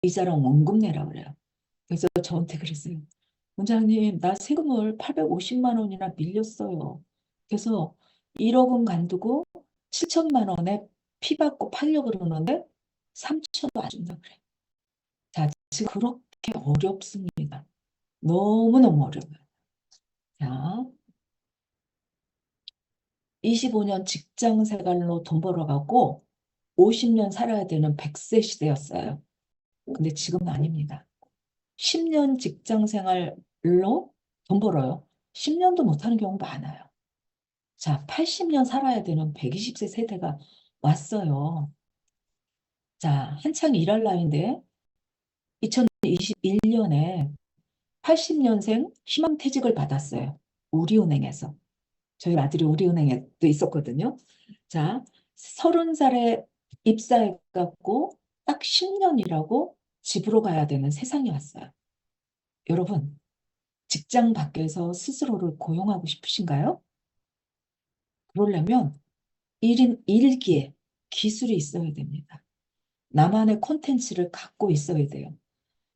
이자랑 원금 내라 그래요. 그래서 저한테 그랬어요. 원장님, 나 세금을 850만 원이나 밀렸어요. 그래서 1억은 간두고 7천만 원에 피 받고 팔려고 그러는데 3천도 안 준다 그래. 자, 지금 그렇게 어렵습니다. 너무너무 어려워요. 자, 25년 직장 생활로 돈 벌어가고 50년 살아야 되는 100세 시대였어요. 근데 지금은 아닙니다. 10년 직장 생활로 돈 벌어요. 10년도 못하는 경우 많아요. 자, 80년 살아야 되는 120세 세대가 왔어요. 자, 한창 일할 나이인데 2021년에 80년생 희망퇴직을 받았어요. 우리은행에서. 저희 아들이 우리은행에도 있었거든요. 자, 30살에 입사해갖고 딱 10년이라고 집으로 가야 되는 세상이 왔어요. 여러분, 직장 밖에서 스스로를 고용하고 싶으신가요? 그러려면 일기에 기술이 있어야 됩니다. 나만의 콘텐츠를 갖고 있어야 돼요.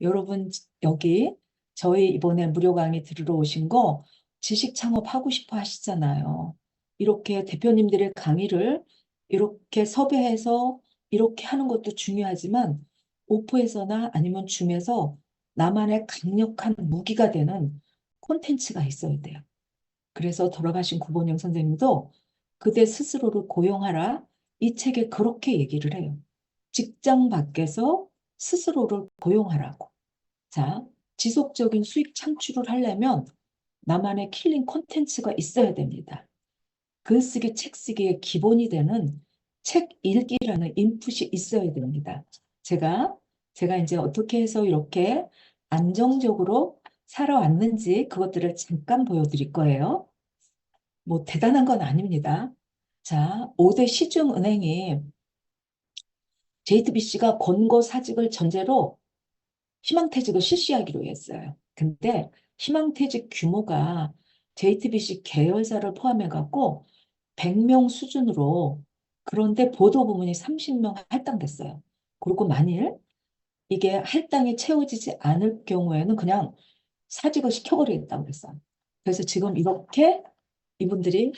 여러분, 여기 저희 이번에 무료 강의 들으러 오신 거 지식 창업하고 싶어 하시잖아요. 이렇게 대표님들의 강의를 이렇게 섭외해서 이렇게 하는 것도 중요하지만 오프에서나 아니면 줌에서 나만의 강력한 무기가 되는 콘텐츠가 있어야 돼요. 그래서 돌아가신 구본영 선생님도 그대 스스로를 고용하라. 이 책에 그렇게 얘기를 해요. 직장 밖에서 스스로를 고용하라고. 자, 지속적인 수익 창출을 하려면 나만의 킬링 콘텐츠가 있어야 됩니다. 글쓰기, 책 쓰기의 기본이 되는 책 읽기라는 인풋이 있어야 됩니다. 제가, 제가 이제 어떻게 해서 이렇게 안정적으로 살아왔는지 그것들을 잠깐 보여드릴 거예요. 뭐 대단한 건 아닙니다. 자, 5대 시중은행이 JTBC가 권고사직을 전제로 희망퇴직을 실시하기로 했어요. 근데 희망퇴직 규모가 JTBC 계열사를 포함해갖고 100명 수준으로 그런데 보도 부문이 30명 할당됐어요. 그리고 만일 이게 할당이 채워지지 않을 경우에는 그냥 사직을 시켜버리겠다고 그랬어요. 그래서 지금 이렇게 이분들이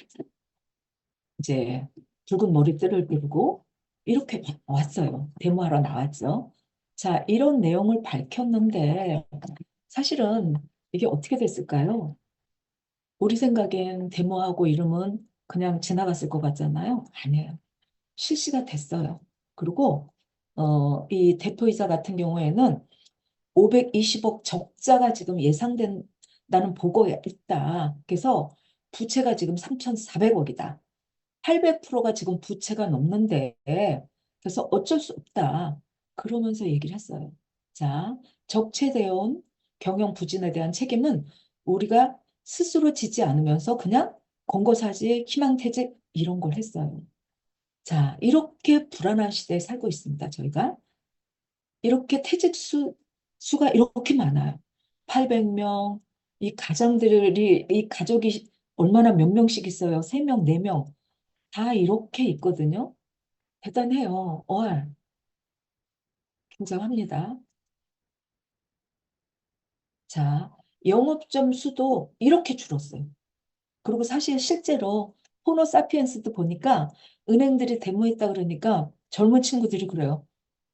이제 붉은 머리띠를 들고 이렇게 왔어요. 데모하러 나왔죠. 자, 이런 내용을 밝혔는데 사실은 이게 어떻게 됐을까요? 우리 생각엔 데모하고 이름은 그냥 지나갔을 것 같잖아요. 아니에요. 실시가 됐어요. 그리고 이 대표이사 같은 경우에는 520억 적자가 지금 예상된다는 보고가 있다. 그래서 부채가 지금 3,400억이다. 800%가 지금 부채가 넘는데 그래서 어쩔 수 없다. 그러면서 얘기를 했어요. 자, 적체되어 온 경영 부진에 대한 책임은 우리가 스스로 지지 않으면서 그냥 권고사지, 희망퇴직 이런 걸 했어요. 자, 이렇게 불안한 시대에 살고 있습니다. 저희가 이렇게 수가 이렇게 많아요. 800명, 이 가정들이 이 가족이 얼마나 몇 명씩 있어요? 3명, 4명. 다 이렇게 있거든요. 대단해요. 굉장합니다. 자, 영업점 수도 이렇게 줄었어요. 그리고 사실 실제로 호모사피엔스도 보니까 은행들이 데모했다 그러니까 젊은 친구들이 그래요.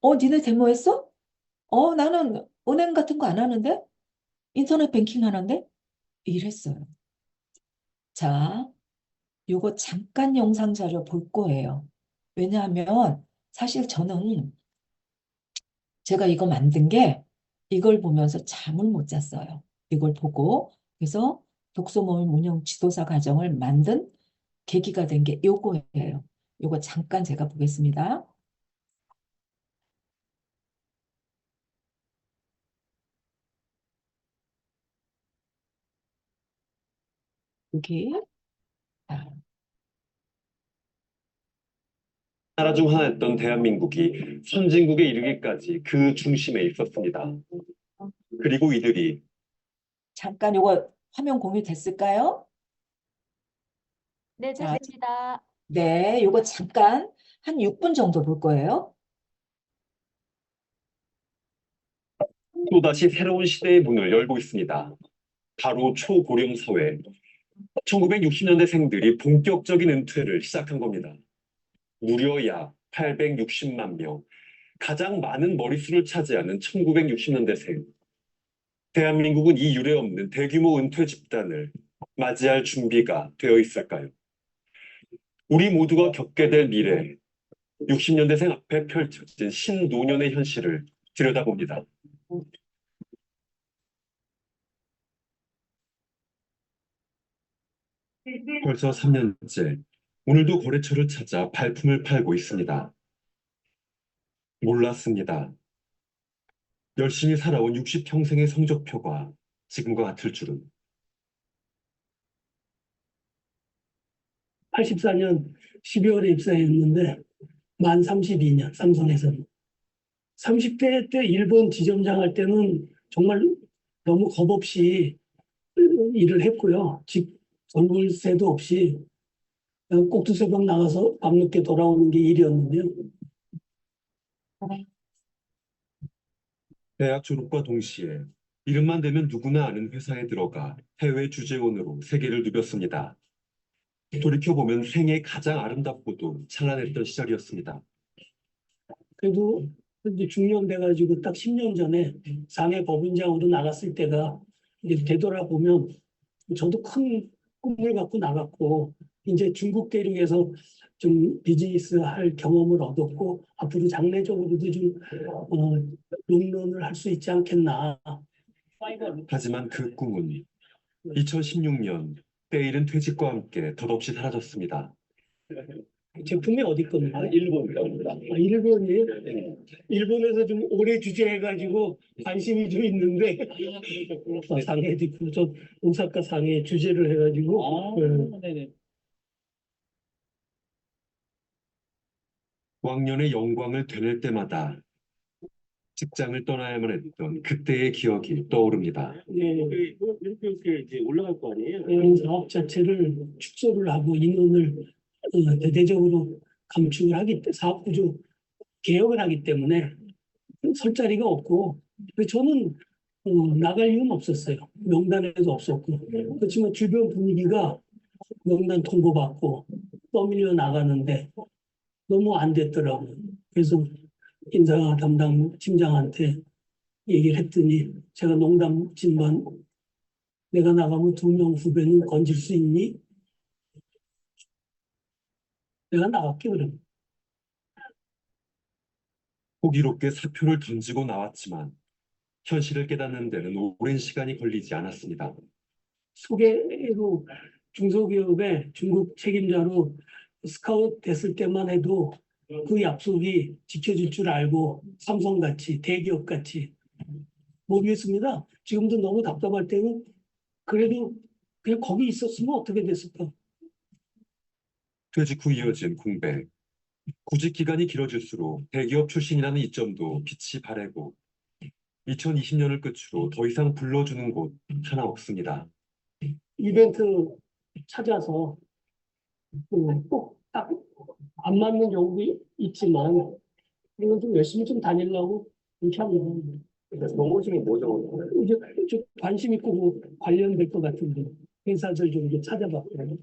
니네 데모했어? 나는 은행 같은 거 안 하는데? 인터넷 뱅킹 하는데? 이랬어요. 자, 요거 잠깐 영상 자료 볼 거예요. 왜냐하면 사실 저는 제가 이거 만든 게 이걸 보면서 잠을 못 잤어요. 이걸 보고. 그래서 독서모임 운영 지도사 과정을 만든 계기가 된 게 요거예요. 요거 잠깐 제가 보겠습니다. 여기. 자, 나라 중 하나였던 대한민국이 선진국에 이르기까지 그 중심에 있었습니다. 그리고 이들이 잠깐 요거 화면 공유 됐을까요? 네, 자, 됐습니다. 네, 요거 잠깐 한 6분 정도 볼 거예요. 또다시 새로운 시대의 문을 열고 있습니다. 바로 초고령 사회. 1960년대생들이 본격적인 은퇴를 시작한 겁니다. 무려 약 860만 명. 가장 많은 머릿수를 차지하는 1960년대생. 대한민국은 이 유례 없는 대규모 은퇴 집단을 맞이할 준비가 되어 있을까요? 우리 모두가 겪게 될 미래, 60년대생 앞에 펼쳐진 신노년의 현실을 들여다봅니다. 벌써 3년째, 오늘도 거래처를 찾아 발품을 팔고 있습니다. 몰랐습니다. 열심히 살아온 60평생의 성적표가 지금과 같을 줄은. 84년 12월에 입사했는데 만 32년 삼성에서는 30대 때 일본 지점장 할 때는 정말 너무 겁없이 일을 했고요. 집 돌볼 새도 없이 꼭두새벽 나가서 밤늦게 돌아오는 게 일이었는데요. 대학 졸업과 동시에 이름만 대면 누구나 아는 회사에 들어가 해외 주재원으로 세계를 누볐습니다. 돌이켜보면 생애 가장 아름답고도 찬란했던 시절이었습니다. 그래도 이제 중년 돼가지고 딱 10년 전에 상해 법인장으로 나갔을 때가 이제 되돌아보면 저도 큰 꿈을 갖고 나갔고 이제 중국 대륙에서 좀 비즈니스 할 경험을 얻었고 앞으로 장래적으로도 좀 롱런을 할 수 있지 않겠나. 하지만 그 꿈은 2016년 때이른 퇴직과 함께 덧없이 사라졌습니다. 제품이 어디 겁니까? 일본입니다. 일본이에요? 일본에서 좀 오래 주재해가지고 관심이 좀 있는데 상해도 있고 저 오사카 상해 주재를 해가지고 네네. 왕년의 영광을 되낼 때마다 직장을 떠나야만 했던 그때의 기억이 떠오릅니다. 이렇게 이제 올라갈 거 아니에요? 사업 자체를 축소를 하고 인원을 대대적으로 감축을 하기 때문에 사업 구조 개혁을 하기 때문에 설 자리가 없고 저는 나갈 이유는 없었어요. 명단에도 없었고 그렇지만 주변 분위기가 명단 통보받고 떠밀려 나가는데 너무 안 됐더라고요. 그래서 인사 담당 팀장한테 얘기를 했더니 제가 농담지만 내가 나가면 2명 후배는 건질 수 있니? 내가 나갈게 그럼. 호기롭게 사표를 던지고 나왔지만 현실을 깨닫는 데는 오랜 시간이 걸리지 않았습니다. 소개로 중소기업의 중국 책임자로 스카우트 됐을 때만 해도 그 약속이 지켜질 줄 알고 삼성같이 대기업같이 모르겠습니다. 지금도 너무 답답할 때는 그래도 그냥 거기 있었으면 어떻게 됐을까? 퇴직 후 이어진 공백. 구직 기간이 길어질수록 대기업 출신이라는 이점도 빛이 바래고 2020년을 끝으로 더 이상 불러주는 곳 하나 없습니다. 이벤트 찾아서 꼭 딱 안 맞는 경우도 있지만 이건 좀 열심히 좀 다니려고 이렇게 합니다. 본고심이 뭐죠? 이제 좀 관심 있고 뭐 관련될 것 같은데 회사들 좀 이제 찾아봤고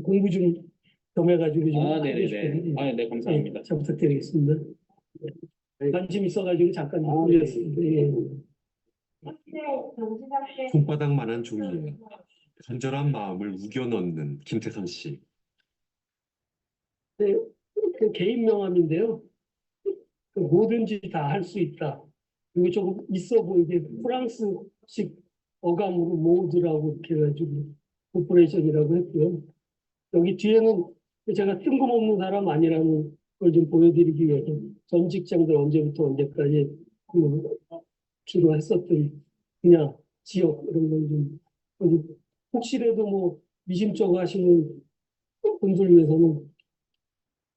공부 좀 좀 해가지고 좀 하고 네네네. 싶거든요. 네, 감사합니다. 잘 부탁드리겠습니다. 관심 있어가지고 잠깐 올렸습니다. 예. 손바닥만한 종이에 간절한 마음을 우겨 넣는 김태선 씨. 네, 그 개인 명함인데요. 그 뭐든지 다 할 수 있다. 그리고 조금 있어 보이게 프랑스식 어감으로 모드라고 이렇게 해가지고 코퍼레이션이라고 했고요. 여기 뒤에는 제가 뜬금없는 사람 아니라는 걸 좀 보여드리기 위해서 전 직장들 언제부터 언제까지 주로 했었던 그냥 지역 이런 걸좀 혹시라도 뭐 미심쩍어 하시는 분들 위해서는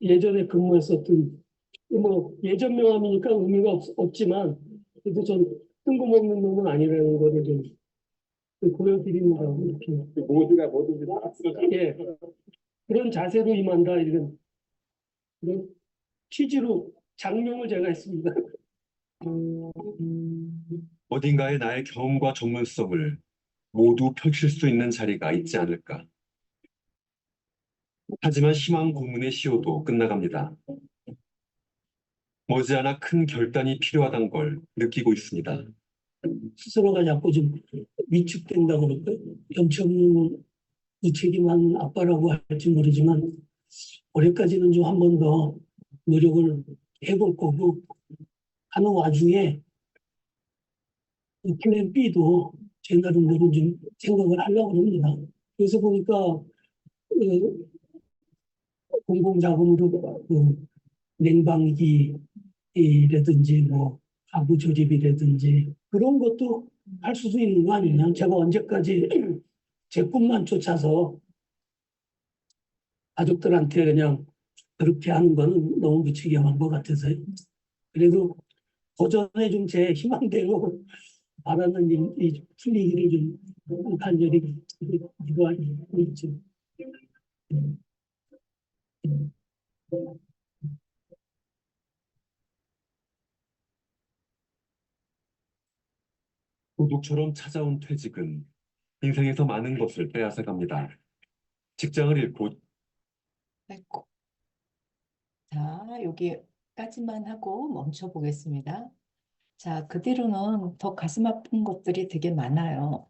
예전에 근무했었던 뭐 예전 명함이니까 의미가 없지만 그래도 전 뜬금없는 놈은 아니라는 거를 좀 보여드립니다. 이렇게 모두가 뭐든지 다 예 그런 자세로 임한다 이런 취지로 장명을 제가 했습니다. 어딘가에 나의 경험과 전문성을 모두 펼칠 수 있는 자리가 있지 않을까. 하지만 희망 고문의 시효도 끝나갑니다. 머지않아 큰 결단이 필요하다는 걸 느끼고 있습니다. 스스로가 자꾸 좀 위축된다 그럴까요? 엄청 무책임한 아빠라고 할지 모르지만 올해까지는 좀 한 번 더 노력을 해볼 거고 하는 와중에 이 플랜 B도 제 나름대로 좀 생각을 하려고 합니다. 그래서 보니까 공공자금으로 냉방기라든지 뭐 가구 조립이라든지 그런 것도 할 수도 있는 거 아니냐. 제가 언제까지 제 꿈만 쫓아서 가족들한테 그냥 그렇게 하는 거는 너무 무책임한 것 같아서요. 그래도 도전에 좀 제 희망대로 바라는 이 풀리기를 좀 간절히 기도하고 있죠. 도둑처럼 찾아온 퇴직은 인생에서 많은 것을 빼앗아갑니다. 직장을 잃고 아이고. 자, 여기까지만 하고 멈춰 보겠습니다. 자, 그 뒤로는 더 가슴 아픈 것들이 되게 많아요.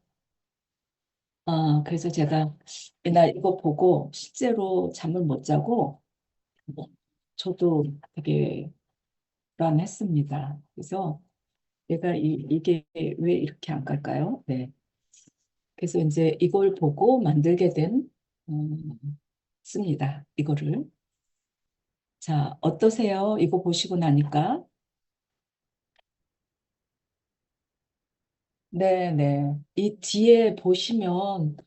그래서 제가 이날 이거 보고 실제로 잠을 못 자고 저도 되게 불안했습니다. 그래서 내가 이게 왜 이렇게 안 갈까요? 네. 그래서 이제 이걸 보고 만들게 된, 습니다. 이거를. 자, 어떠세요? 이거 보시고 나니까. 네네. 이 뒤에 보시면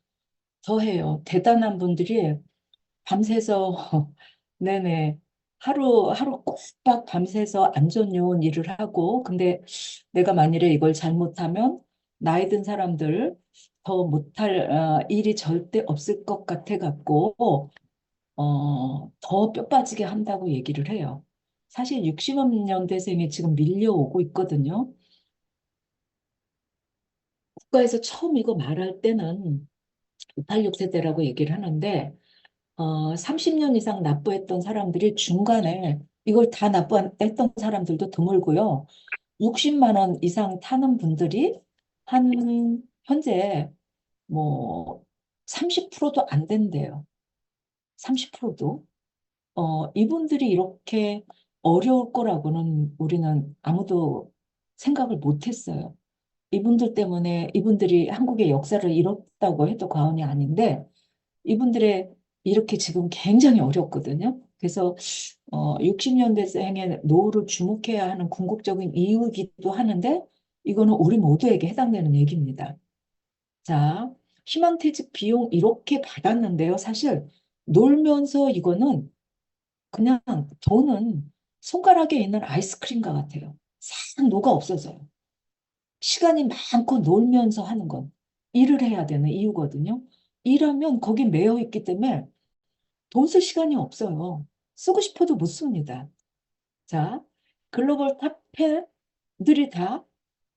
더해요. 대단한 분들이 밤새서, 네네. 하루 꼬박 밤새서 안전요원 일을 하고, 근데 내가 만일에 이걸 잘못하면 나이 든 사람들 더 못할 일이 절대 없을 것 같아 갖고, 더 뼈 빠지게 한다고 얘기를 해요. 사실 60년대생이 지금 밀려오고 있거든요. 국가에서 처음 이거 말할 때는 586세대라고 얘기를 하는데, 30년 이상 납부했던 사람들이 중간에 이걸 다 납부했던 사람들도 드물고요. 60만 원 이상 타는 분들이 한 현재 뭐 30%도 안 된대요. 30%도. 이분들이 이렇게 어려울 거라고는 우리는 아무도 생각을 못 했어요. 이분들 때문에 이분들이 한국의 역사를 잃었다고 해도 과언이 아닌데 이분들의 이렇게 지금 굉장히 어렵거든요. 그래서 60년대생의 노후를 주목해야 하는 궁극적인 이유이기도 하는데 이거는 우리 모두에게 해당되는 얘기입니다. 자, 희망퇴직 비용 이렇게 받았는데요. 사실 놀면서 이거는 그냥 돈은 손가락에 있는 아이스크림과 같아요. 싹 녹아 없어져요. 시간이 많고 놀면서 하는 건 일을 해야 되는 이유거든요. 일하면 거기 매여 있기 때문에 돈 쓸 시간이 없어요. 쓰고 싶어도 못 씁니다. 자, 글로벌 탑10들이 다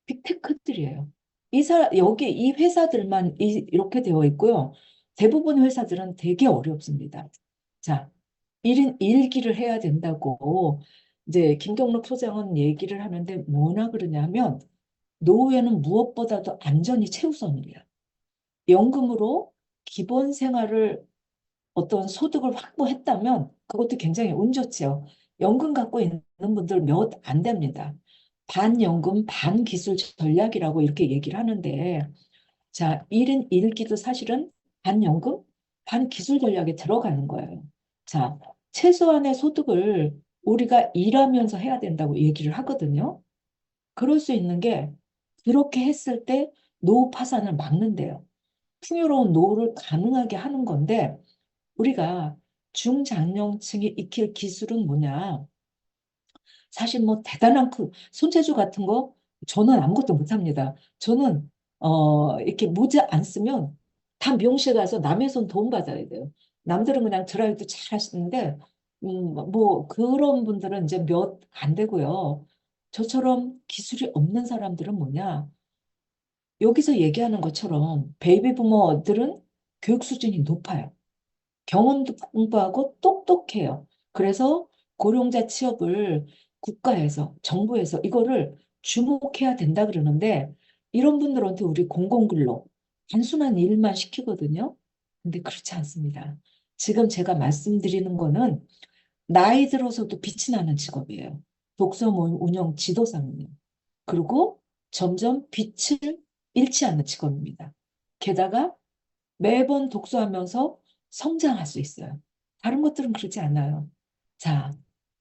빅테크들이에요. 여기 이 회사들만 이렇게 되어 있고요. 대부분 회사들은 되게 어렵습니다. 자, 1인 1기를 해야 된다고 이제 김경록 소장은 얘기를 하는데 뭐나 그러냐면 노후에는 무엇보다도 안전이 최우선이에요. 연금으로 기본 생활을 어떤 소득을 확보했다면 그것도 굉장히 운 좋죠. 연금 갖고 있는 분들 몇 안 됩니다. 반연금, 반기술 전략이라고 이렇게 얘기를 하는데 자, 1인 1기도 사실은 반연금, 반기술 전략에 들어가는 거예요. 자, 최소한의 소득을 우리가 일하면서 해야 된다고 얘기를 하거든요. 그럴 수 있는 게 그렇게 했을 때 노후 파산을 막는데요. 풍요로운 노후를 가능하게 하는 건데 우리가 중장년층이 익힐 기술은 뭐냐? 사실 뭐 대단한 손재주 같은 거 저는 아무것도 못합니다. 저는 이렇게 모자 안 쓰면 다 미용실 가서 남의 손 도움 받아야 돼요. 남들은 그냥 드라이도 잘 하시는데 뭐 그런 분들은 이제 몇 안 되고요. 저처럼 기술이 없는 사람들은 뭐냐? 여기서 얘기하는 것처럼 베이비 부머들은 교육 수준이 높아요. 경험도 풍부하고 똑똑해요. 그래서 고령자 취업을 국가에서, 정부에서 이거를 주목해야 된다 그러는데 이런 분들한테 우리 공공근로 단순한 일만 시키거든요. 근데 그렇지 않습니다. 지금 제가 말씀드리는 거는 나이 들어서도 빛이 나는 직업이에요. 독서모임 운영 지도사는요. 그리고 점점 빛을 잃지 않는 직업입니다. 게다가 매번 독서하면서 성장할 수 있어요. 다른 것들은 그렇지 않아요. 자,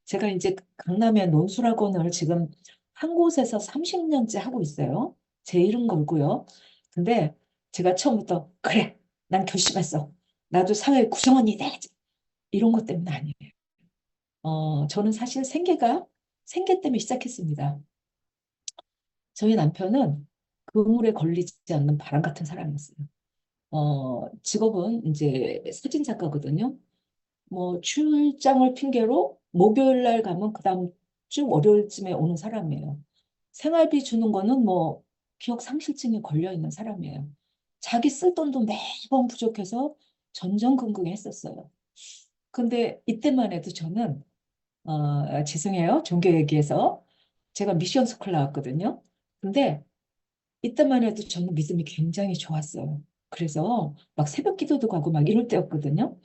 제가 이제 강남의 논술학원을 지금 한 곳에서 30년째 하고 있어요. 제 이름 걸고요. 근데 제가 처음부터 그래, 난 결심했어. 나도 사회 구성원이 돼야지. 이런 것 때문은 아니에요. 저는 사실 생계 때문에 시작했습니다. 저희 남편은 그물에 걸리지 않는 바람 같은 사람이었어요. 직업은 이제 사진 작가거든요. 뭐 출장을 핑계로 목요일 날 가면 그다음 주 월요일쯤에 오는 사람이에요. 생활비 주는 거는 뭐 기억 상실증에 걸려 있는 사람이에요. 자기 쓸 돈도 매번 부족해서 전전긍긍했었어요. 근데 이때만 해도 저는 죄송해요. 종교 얘기해서 제가 미션 스쿨 나왔거든요. 근데 이때만 해도 저는 믿음이 굉장히 좋았어요. 그래서 막 새벽 기도도 가고 막 이럴 때였거든요.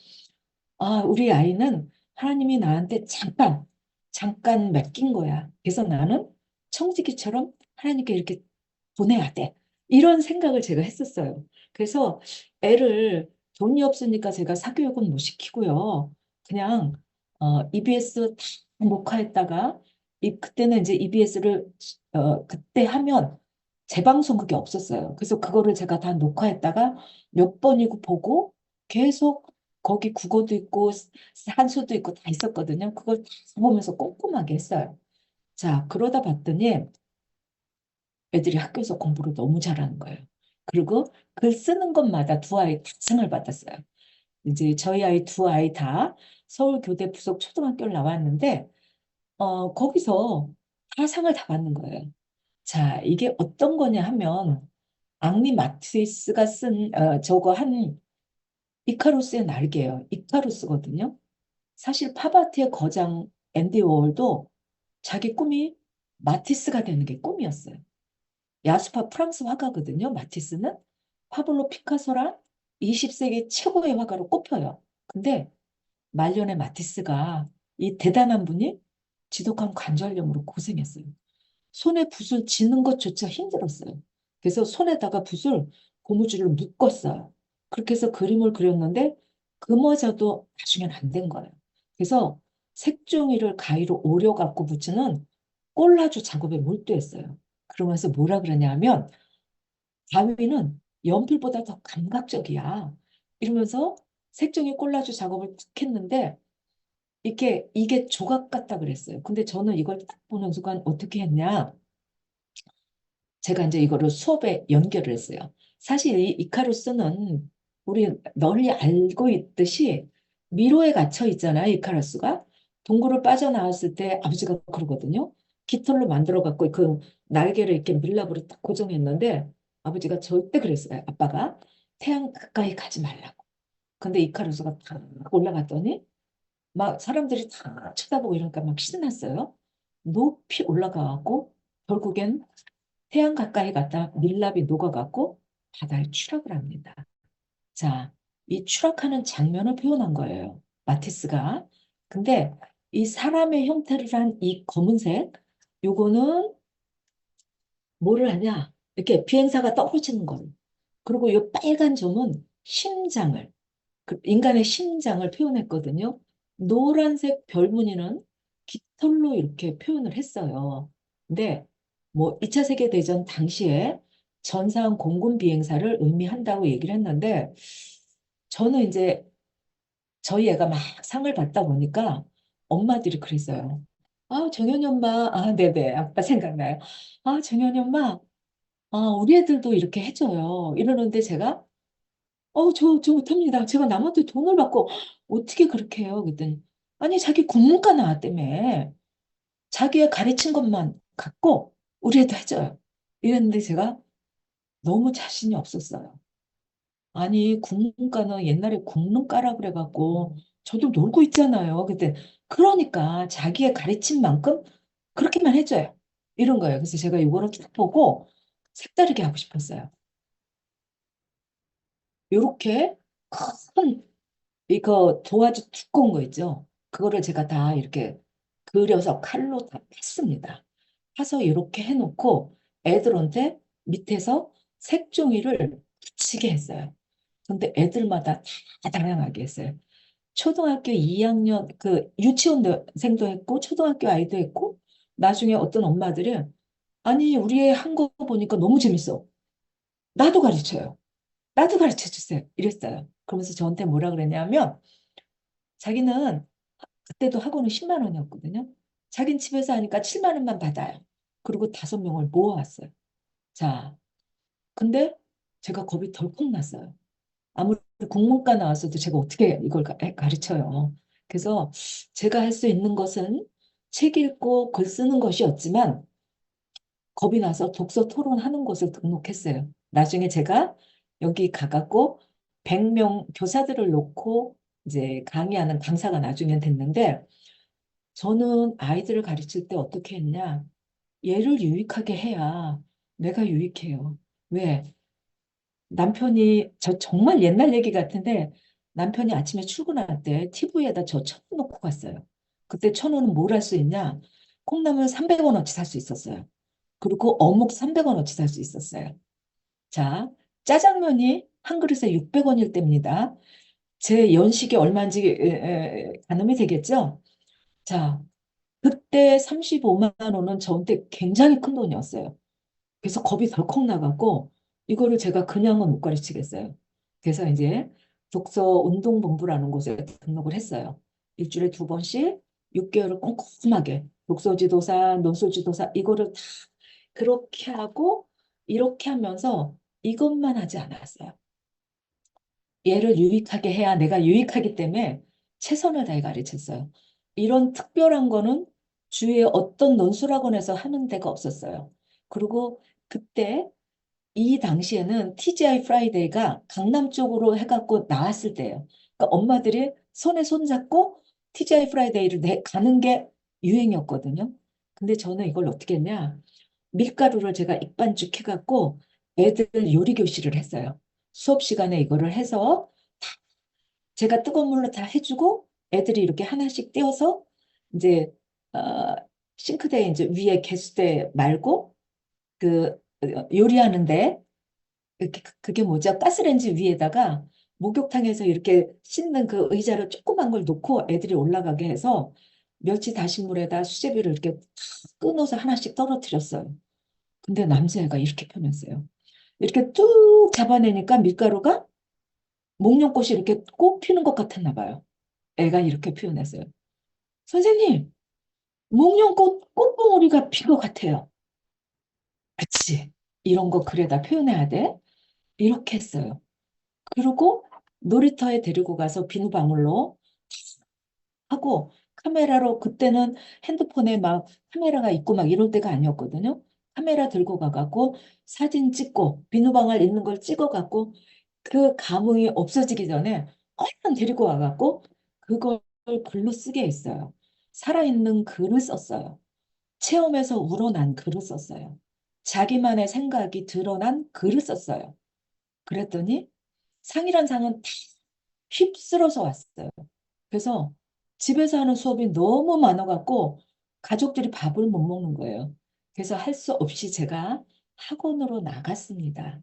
아, 우리 아이는 하나님이 나한테 잠깐 맡긴 거야. 그래서 나는 청지기처럼 하나님께 이렇게 보내야 돼. 이런 생각을 제가 했었어요. 그래서 애를 돈이 없으니까 제가 사교육은 못 시키고요. 그냥 EBS 다 녹화했다가 그때는 이제 EBS를 그때 하면 재방송 그게 없었어요. 그래서 그거를 제가 다 녹화했다가 몇 번이고 보고 계속 거기 국어도 있고 한수도 있고 다 있었거든요. 그걸 다 보면서 꼼꼼하게 했어요. 자, 그러다 봤더니 애들이 학교에서 공부를 너무 잘하는 거예요. 그리고 글 쓰는 것마다 두 아이 다 상을 받았어요. 이제 저희 아이 두 아이 다 서울교대 부속 초등학교를 나왔는데 거기서 다 상을 다 받는 거예요. 자, 이게 어떤 거냐 하면 앙리 마티스가 쓴 저거 한 이카루스의 날개예요. 이카루스거든요. 사실 팝아트의 거장 앤디 워홀도 자기 꿈이 마티스가 되는 게 꿈이었어요. 야수파 프랑스 화가거든요. 마티스는 파블로 피카소랑 20세기 최고의 화가로 꼽혀요. 근데 말년에 마티스가 이 대단한 분이 지독한 관절염으로 고생했어요. 손에 붓을 쥐는 것조차 힘들었어요. 그래서 손에다가 붓을 고무줄을 묶었어요. 그렇게 해서 그림을 그렸는데 그마저도 나중엔 안 된 거예요. 그래서 색종이를 가위로 오려갖고 붙이는 꼴라주 작업에 몰두했어요. 그러면서 뭐라 그러냐면 가위는 연필보다 더 감각적이야. 이러면서 색종이 꼴라주 작업을 탁 했는데 이게 조각 같다 그랬어요. 근데 저는 이걸 딱 보는 순간 어떻게 했냐? 제가 이제 이거를 수업에 연결을 했어요. 사실 이 이카루스는 우리 널리 알고 있듯이 미로에 갇혀 있잖아요, 이카루스가. 동굴을 빠져나왔을 때 아버지가 그러거든요. 깃털로 만들어 갖고 그 날개를 이렇게 밀랍으로 딱 고정했는데 아버지가 절대 그랬어요. 아빠가 태양 가까이 가지 말라고. 근데 이카루스가 탁 올라갔더니 막 사람들이 다 쳐다보고 이러니까 막 신났어요. 높이 올라가갖고 결국엔 태양 가까이 갔다 밀랍이 녹아갖고 바다에 추락을 합니다. 자, 이 추락하는 장면을 표현한 거예요. 마티스가. 근데 이 사람의 형태를 한 이 검은색, 요거는 뭐를 하냐? 이렇게 비행사가 떨어지는 거. 그리고 이 빨간 점은 심장을, 인간의 심장을 표현했거든요. 노란색 별무늬는 깃털로 이렇게 표현을 했어요. 근데 뭐 2차 세계대전 당시에 전사한 공군 비행사를 의미한다고 얘기를 했는데 저는 이제 저희 애가 막 상을 받다 보니까 엄마들이 그랬어요. 아, 정연이 엄마, 아, 네네, 아빠 생각나요. 아, 정연이 엄마, 우리 애들도 이렇게 해줘요. 이러는데 제가 저 못합니다. 제가 남한테 돈을 받고 어떻게 그렇게 해요? 그랬더니, 아니, 자기 국문과 나왔다며. 자기가 가르친 것만 갖고 우리 애도 해줘요. 이랬는데 제가 너무 자신이 없었어요. 아니, 국문과는 옛날에 국문과라 그래갖고 저도 놀고 있잖아요. 그때 그러니까 자기의 가르친 만큼 그렇게만 해줘요. 이런 거예요. 그래서 제가 이거를 쭉 보고 색다르게 하고 싶었어요. 요렇게 큰 이거 도화지 두꺼운 거 있죠? 그거를 제가 다 이렇게 그려서 칼로 다 팠습니다. 파서 이렇게 해놓고 애들한테 밑에서 색종이를 붙이게 했어요. 근데 애들마다 다 다양하게 했어요. 초등학교 2학년 그 유치원생도 했고 초등학교 아이도 했고 나중에 어떤 엄마들은 아니 우리 애 한 거 보니까 너무 재밌어. 나도 가르쳐요. 나도 가르쳐 주세요. 이랬어요. 그러면서 저한테 뭐라 그랬냐면 자기는 그때도 학원은 10만 원이었거든요. 자기는 집에서 하니까 7만 원만 받아요. 그리고 5명을 모아왔어요. 자, 근데 제가 겁이 덜컥 났어요. 아무리 국문과 나왔어도 제가 어떻게 이걸 가르쳐요. 그래서 제가 할 수 있는 것은 책 읽고 글 쓰는 것이었지만 겁이 나서 독서 토론하는 곳을 등록했어요. 나중에 제가 여기 가갖고 100명 교사들을 놓고 이제 강의하는 강사가 나중엔 됐는데 저는 아이들을 가르칠 때 어떻게 했냐? 얘를 유익하게 해야 내가 유익해요. 왜? 남편이 저 정말 옛날 얘기 같은데 남편이 아침에 출근할 때 TV에다 저 쳐놓고 갔어요. 그때 천원은 뭘 할 수 있냐? 콩나물 300원어치 살 수 있었어요. 그리고 어묵 300원어치 살 수 있었어요. 자, 짜장면이 한 그릇에 600원일 때입니다. 제 연식이 얼마인지 가늠이 되겠죠? 자, 그때 35만 원은 저한테 굉장히 큰 돈이었어요. 그래서 겁이 덜컥 나갖고 이거를 제가 그냥은 못 가르치겠어요. 그래서 이제 독서 운동본부라는 곳에 등록을 했어요. 일주일에 2번씩 6개월을 꼼꼼하게 독서지도사, 논술지도사 이거를 다 그렇게 하고 이렇게 하면서 이것만 하지 않았어요. 얘를 유익하게 해야 내가 유익하기 때문에 최선을 다해 가르쳤어요. 이런 특별한 거는 주위에 어떤 논술학원에서 하는 데가 없었어요. 그리고 그때 이 당시에는 TGI 프라이데이가 강남 쪽으로 해갖고 나왔을 때예요. 그러니까 엄마들이 손에 손 잡고 TGI 프라이데이를 가는 게 유행이었거든요. 근데 저는 이걸 어떻게 했냐? 밀가루를 제가 익반죽 해갖고 애들 요리 교실을 했어요. 수업 시간에 이거를 해서 제가 뜨거운 물로 다 해주고 애들이 이렇게 하나씩 떼어서 이제 어, 싱크대에 이제 위에 개수대 말고 그 요리하는데 그게 뭐죠? 가스레인지 위에다가 목욕탕에서 이렇게 씻는 그 의자를 조그만 걸 놓고 애들이 올라가게 해서 멸치 다시물에다 수제비를 이렇게 탁 끊어서 하나씩 떨어뜨렸어요. 근데 남자애가 이렇게 표현했어요. 이렇게 뚝 잡아내니까 밀가루가 목련꽃이 이렇게 꽃 피는 것 같았나 봐요. 애가 이렇게 표현했어요. 선생님, 목련꽃 꽃봉오리가 핀 것 같아요. 그치? 이런 거 글에다 표현해야 돼? 이렇게 했어요. 그리고 놀이터에 데리고 가서 비누방울로 하고 카메라로 그때는 핸드폰에 막 카메라가 있고 막 이럴 때가 아니었거든요. 카메라 들고 가갖고 사진 찍고 비누방울 있는 걸 찍어갖고 그 감흥이 없어지기 전에 얼른 데리고 와갖고 그걸 글로 쓰게 했어요. 살아있는 글을 썼어요. 체험에서 우러난 글을 썼어요. 자기만의 생각이 드러난 글을 썼어요. 그랬더니 상이란 상은 다 휩쓸어서 왔어요. 그래서 집에서 하는 수업이 너무 많아갖고 가족들이 밥을 못 먹는 거예요. 그래서 할 수 없이 제가 학원으로 나갔습니다.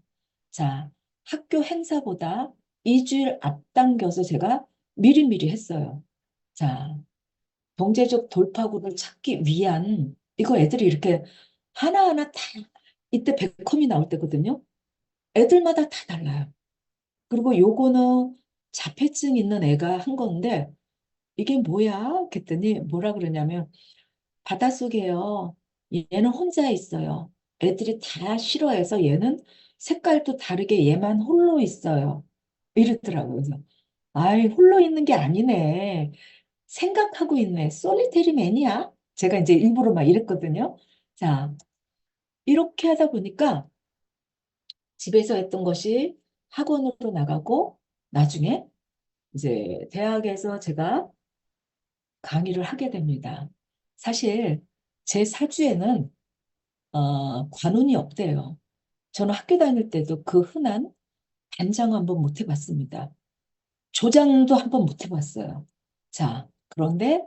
자, 학교 행사보다 2주일 앞당겨서 제가 미리미리 했어요. 자, 경제적 돌파구를 찾기 위한 이거 애들이 이렇게 하나하나 다 이때 백컴이 나올 때거든요. 애들마다 다 달라요. 그리고 요거는 자폐증 있는 애가 한 건데 이게 뭐야? 그랬더니 뭐라 그러냐면 바닷속에요. 얘는 혼자 있어요. 애들이 다 싫어해서 얘는 색깔도 다르게 얘만 홀로 있어요. 이러더라고요. 그래서 아이 홀로 있는 게 아니네. 생각하고 있네. 솔리테리 매니아? 제가 이제 일부러 막 이랬거든요. 자, 이렇게 하다 보니까 집에서 했던 것이 학원으로 나가고 나중에 이제 대학에서 제가 강의를 하게 됩니다. 사실 제 사주에는 관운이 없대요. 저는 학교 다닐 때도 그 흔한 단장 한번 못 해봤습니다. 조장도 한번 못 해봤어요. 자, 그런데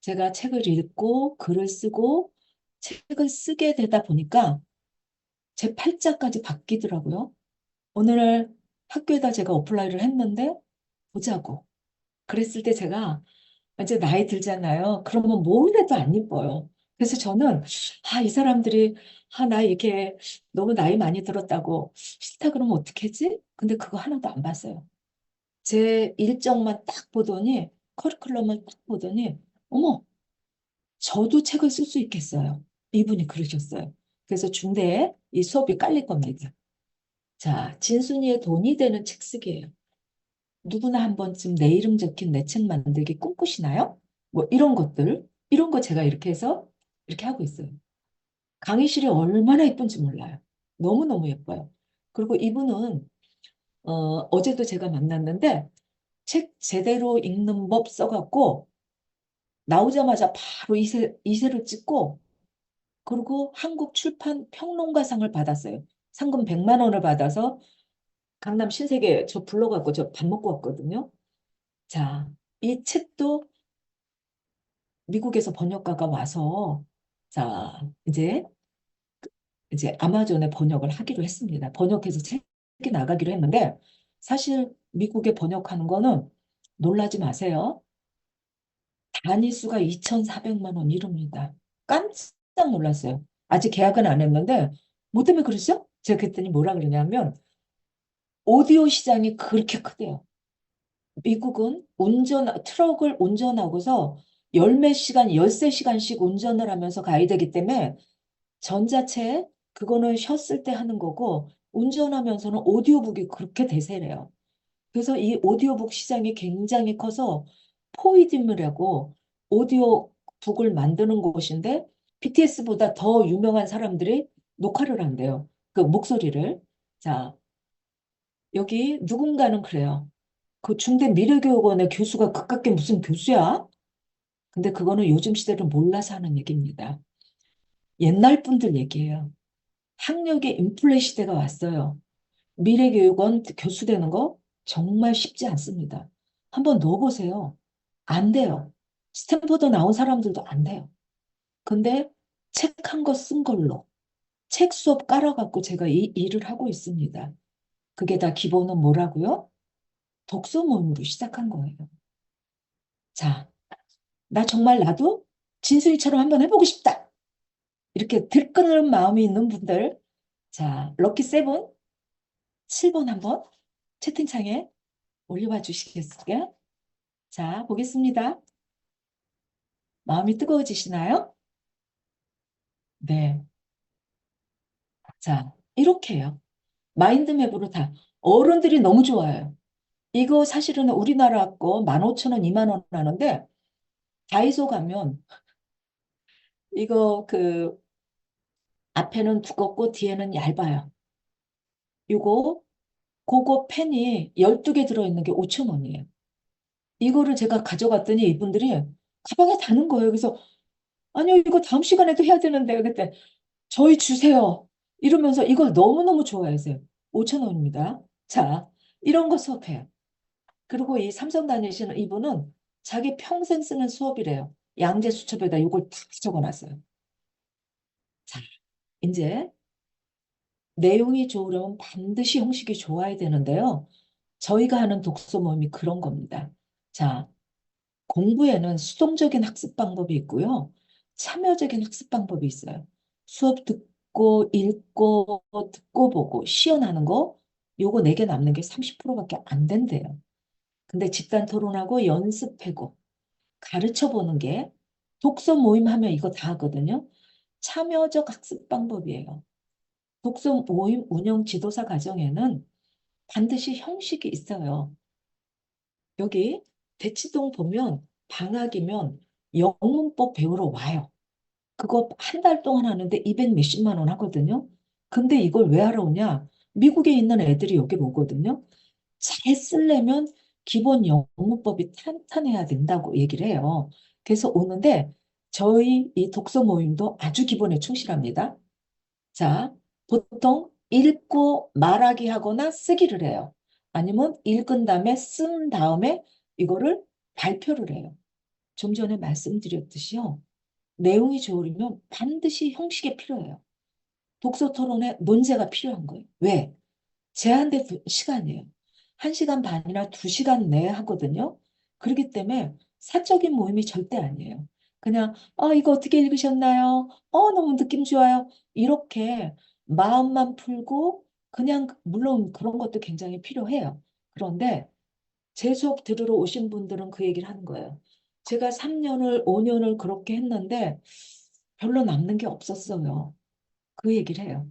제가 책을 읽고 글을 쓰고 책을 쓰게 되다 보니까 제 팔자까지 바뀌더라고요. 오늘 학교에다 제가 어플라이를 했는데 보자고. 그랬을 때 제가 이제 나이 들잖아요. 그러면 뭘 해도 안 이뻐요. 그래서 저는 이 사람들이 나 이렇게 너무 나이 많이 들었다고 싫다 그러면 어떡하지? 근데 그거 하나도 안 봤어요. 제 일정만 딱 보더니 커리큘럼을 딱 보더니 어머 저도 책을 쓸 수 있겠어요. 이분이 그러셨어요. 그래서 중대에 이 수업이 깔릴 겁니다. 자, 진순이의 돈이 되는 책 쓰기예요. 누구나 한 번쯤 내 이름 적힌 내 책 만들기 꿈꾸시나요? 뭐 이런 것들, 이런 거 제가 이렇게 해서 이렇게 하고 있어요. 강의실이 얼마나 예쁜지 몰라요. 너무너무 예뻐요. 그리고 이분은 어제도 제가 만났는데 책 제대로 읽는 법 써갖고 나오자마자 바로 이세를 찍고 그리고 한국 출판 평론가상을 받았어요. 상금 100만 원을 받아서 강남 신세계 저 불러갖고 저 밥 먹고 왔거든요. 자, 이 책도 미국에서 번역가가 와서 자, 이제 아마존에 번역을 하기로 했습니다. 번역해서 책이 나가기로 했는데 사실 미국에 번역하는 거는 놀라지 마세요. 단위수가 2,400만 원 이릅니다. 깜짝 놀랐어요. 아직 계약은 안 했는데 뭐 때문에 그러죠? 제가 그랬더니 뭐라 그러냐면 오디오 시장이 그렇게 크대요. 미국은 트럭을 운전하고서 열몇 시간, 13시간씩 운전을 하면서 가야 되기 때문에 전자책, 그거는 쉬었을 때 하는 거고, 운전하면서는 오디오북이 그렇게 대세래요. 그래서 이 오디오북 시장이 굉장히 커서 포이즘이라고 오디오북을 만드는 곳인데, BTS보다 더 유명한 사람들이 녹화를 한대요. 그 목소리를. 자, 여기 누군가는 그래요. 그 중대 미래교육원의 교수가 그깟게 무슨 교수야? 근데 그거는 요즘 시대를 몰라서 하는 얘기입니다. 옛날 분들 얘기예요. 학력의 인플레 시대가 왔어요. 미래교육원 교수 되는 거 정말 쉽지 않습니다. 한번 넣어보세요. 안 돼요. 스탠퍼드 나온 사람들도 안 돼요. 근데 책 한 거 쓴 걸로 책 수업 깔아갖고 제가 이 일을 하고 있습니다. 그게 다 기본은 뭐라고요? 독서 모임으로 시작한 거예요. 자, 나 정말 나도 진수이처럼 한번 해보고 싶다. 이렇게 들끓는 마음이 있는 분들, 자, 럭키 세븐 7번 한번 채팅창에 올려봐 주시겠어요? 자, 보겠습니다. 마음이 뜨거워지시나요? 네. 자, 이렇게 해요. 마인드맵으로 다. 어른들이 너무 좋아요. 이거 사실은 우리나라 거 15,000원, 2만 원 하는데, 다이소 가면 이거 앞에는 두껍고 뒤에는 얇아요. 이거 그거 펜이 12개 들어있는 게 5,000원이에요. 이거를 제가 가져갔더니 이분들이 가방에 다는 거예요. 그래서 아니요, 이거 다음 시간에도 해야 되는데 그때 저희 주세요. 이러면서 이걸 너무너무 좋아하세요. 5,000원입니다. 자, 이런 거 수업해요. 그리고 이 삼성 다니시는 이분은 자기 평생 쓰는 수업이래요. 양재 수첩에다 이걸 다 적어놨어요. 자, 이제 내용이 좋으려면 반드시 형식이 좋아야 되는데요. 저희가 하는 독서 모임이 그런 겁니다. 자, 공부에는 수동적인 학습 방법이 있고요. 참여적인 학습 방법이 있어요. 수업 듣고 읽고 듣고 보고 시연하는 거 요거 4개 남는 게 30%밖에 안 된대요. 근데 집단 토론하고 연습하고 가르쳐 보는 게 독서 모임 하면 이거 다 하거든요. 참여적 학습 방법이에요. 독서 모임 운영 지도사 과정에는 반드시 형식이 있어요. 여기 대치동 보면 방학이면 영문법 배우러 와요. 그거 한 달 동안 하는데 200 몇십만 원 하거든요. 근데 이걸 왜 하러 오냐? 미국에 있는 애들이 여기로 오거든요. 잘 쓰려면 기본 영문법이 탄탄해야 된다고 얘기를 해요. 그래서 오는데 저희 이 독서 모임도 아주 기본에 충실합니다. 자, 보통 읽고 말하기 하거나 쓰기를 해요. 아니면 읽은 다음에 쓴 다음에 이거를 발표를 해요. 좀 전에 말씀드렸듯이요. 내용이 좋으려면 반드시 형식이 필요해요. 독서 토론에 논제가 필요한 거예요. 왜? 제한된 시간이에요. 1시간 반이나 2시간 내에 하거든요. 그렇기 때문에 사적인 모임이 절대 아니에요. 그냥, 이거 어떻게 읽으셨나요? 너무 느낌 좋아요. 이렇게 마음만 풀고 그냥, 물론 그런 것도 굉장히 필요해요. 그런데 제 수업 들으러 오신 분들은 그 얘기를 하는 거예요. 제가 3년을, 5년을 그렇게 했는데 별로 남는 게 없었어요. 그 얘기를 해요.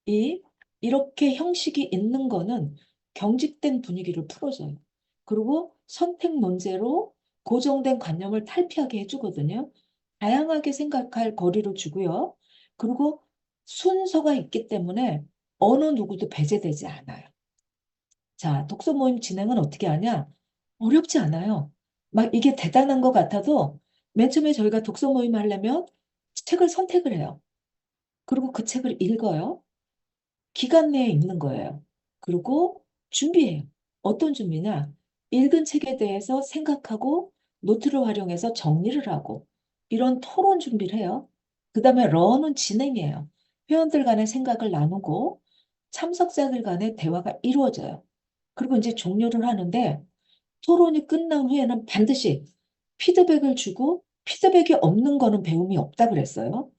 이 이렇게 형식이 있는 거는 경직된 분위기를 풀어줘요. 그리고 선택 논제로 고정된 관념을 탈피하게 해주거든요. 다양하게 생각할 거리를 주고요. 그리고 순서가 있기 때문에 어느 누구도 배제되지 않아요. 자, 독서 모임 진행은 어떻게 하냐? 어렵지 않아요. 막 이게 대단한 것 같아도 맨 처음에 저희가 독서 모임 하려면 책을 선택을 해요. 그리고 그 책을 읽어요. 기간 내에 읽는 거예요. 그리고 준비해요. 어떤 준비냐? 읽은 책에 대해서 생각하고 노트를 활용해서 정리를 하고 이런 토론 준비를 해요. 그 다음에 러는 진행이에요. 회원들 간의 생각을 나누고 참석자들 간의 대화가 이루어져요. 그리고 이제 종료를 하는데 토론이 끝난 후에는 반드시 피드백을 주고 피드백이 없는 거는 배움이 없다 그랬어요.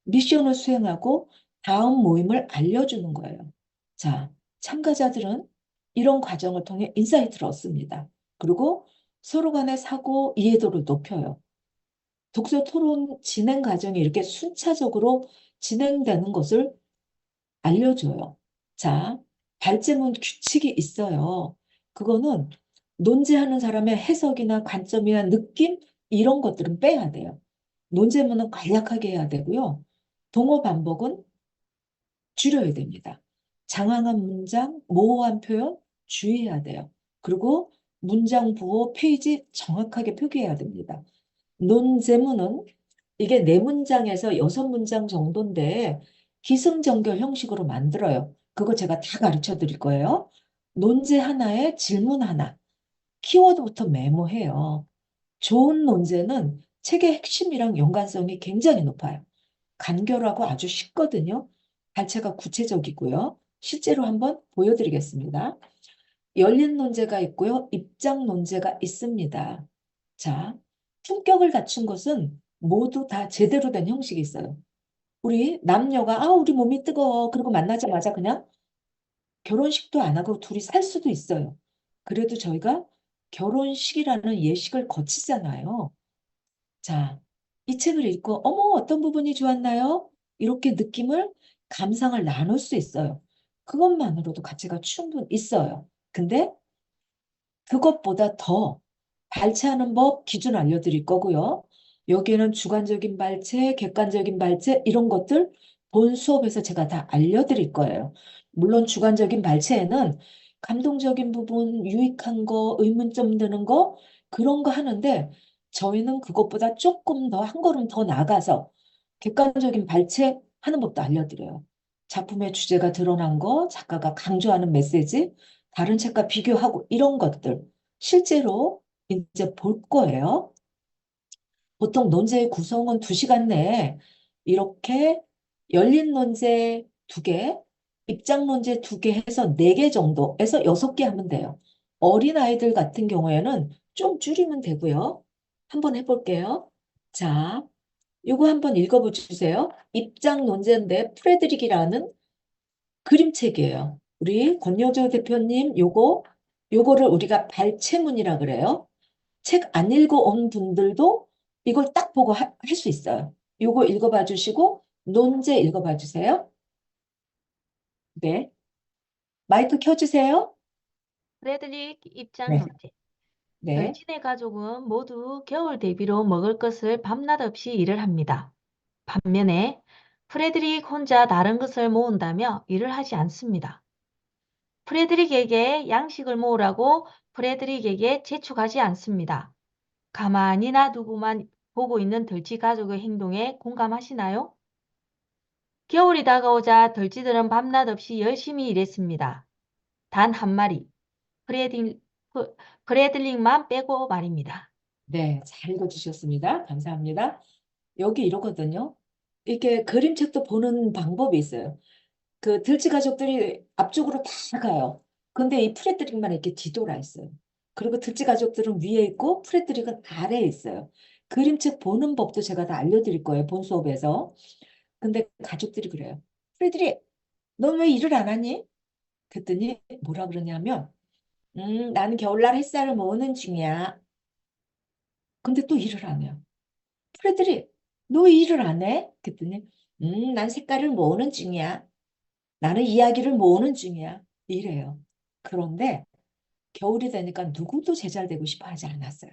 미션을 수행하고 다음 모임을 알려주는 거예요. 자, 참가자들은 이런 과정을 통해 인사이트를 얻습니다. 그리고 서로 간의 사고 이해도를 높여요. 독서 토론 진행 과정이 이렇게 순차적으로 진행되는 것을 알려줘요. 자, 발제문 규칙이 있어요. 그거는 논제하는 사람의 해석이나 관점이나 느낌 이런 것들은 빼야 돼요. 논제문은 간략하게 해야 되고요. 동어 반복은 줄여야 됩니다. 장황한 문장, 모호한 표현 주의해야 돼요. 그리고 문장 부호, 페이지 정확하게 표기해야 됩니다. 논제문은 이게 네 문장에서 여섯 문장 정도인데 기승전결 형식으로 만들어요. 그거 제가 다 가르쳐 드릴 거예요. 논제 하나에 질문 하나, 키워드부터 메모해요. 좋은 논제는 책의 핵심이랑 연관성이 굉장히 높아요. 간결하고 아주 쉽거든요. 발제가 구체적이고요. 실제로 한번 보여드리겠습니다. 열린 논제가 있고요. 입장 논제가 있습니다. 자, 품격을 갖춘 것은 모두 다 제대로 된 형식이 있어요. 우리 남녀가 우리 몸이 뜨거워. 그리고 만나자마자 그냥 결혼식도 안 하고 둘이 살 수도 있어요. 그래도 저희가 결혼식이라는 예식을 거치잖아요. 자, 이 책을 읽고 어머 어떤 부분이 좋았나요? 이렇게 느낌을 감상을 나눌 수 있어요. 그것만으로도 가치가 충분히 있어요. 근데 그것보다 더 발췌하는 법 기준 알려드릴 거고요. 여기에는 주관적인 발췌, 객관적인 발췌 이런 것들 본 수업에서 제가 다 알려드릴 거예요. 물론 주관적인 발췌에는 감동적인 부분, 유익한 거, 의문점 드는 거 그런 거 하는데 저희는 그것보다 조금 더 한 걸음 더 나가서 객관적인 발췌하는 법도 알려드려요. 작품의 주제가 드러난 거, 작가가 강조하는 메시지, 다른 책과 비교하고 이런 것들 실제로 이제 볼 거예요. 보통 논제의 구성은 2시간 내에 이렇게 열린 논제 2개, 입장 논제 2개 해서 4개 정도에서 6개 하면 돼요. 어린아이들 같은 경우에는 좀 줄이면 되고요. 한번 해볼게요. 자, 이거 한번 읽어보세요. 입장 논제인데 프레드릭이라는 그림책이에요. 우리 권여주 대표님 요거를 우리가 발췌문이라 그래요. 책 안 읽어온 분들도 이걸 딱 보고 할 수 있어요. 요거 읽어봐 주시고 논제 읽어봐 주세요. 네. 마이크 켜주세요. 프레드릭 입장 네. 논제. 네. 절친의 가족은 모두 겨울 대비로 먹을 것을 밤낮 없이 일을 합니다. 반면에 프레드릭 혼자 다른 것을 모은다며 일을 하지 않습니다. 프레드릭에게 양식을 모으라고 프레드릭에게 재촉하지 않습니다. 가만히 놔두고만 보고 있는 들쥐 가족의 행동에 공감하시나요? 겨울이 다가오자 들쥐들은 밤낮 없이 열심히 일했습니다. 단 한 마리, 프레들릭만 빼고 말입니다. 네, 잘 읽어주셨습니다. 감사합니다. 여기 이러거든요. 이렇게 그림책도 보는 방법이 있어요. 그 들쥐 가족들이 앞쪽으로 다 가요. 근데 이 프레드릭만 이렇게 뒤돌아 있어요. 그리고 들쥐 가족들은 위에 있고 프레드릭은 아래에 있어요. 그림책 보는 법도 제가 다 알려드릴 거예요. 본 수업에서. 근데 가족들이 그래요. 프레드릭, 넌 왜 일을 안 하니? 그랬더니 뭐라 그러냐면, 나는 겨울날 햇살을 모으는 중이야. 근데 또 일을 안 해요. 프레드릭, 너 왜 일을 안 해? 그랬더니, 난 색깔을 모으는 중이야. 나는 이야기를 모으는 중이야. 이래요. 그런데 겨울이 되니까 누구도 제잘되고 싶어 하지 않았어요.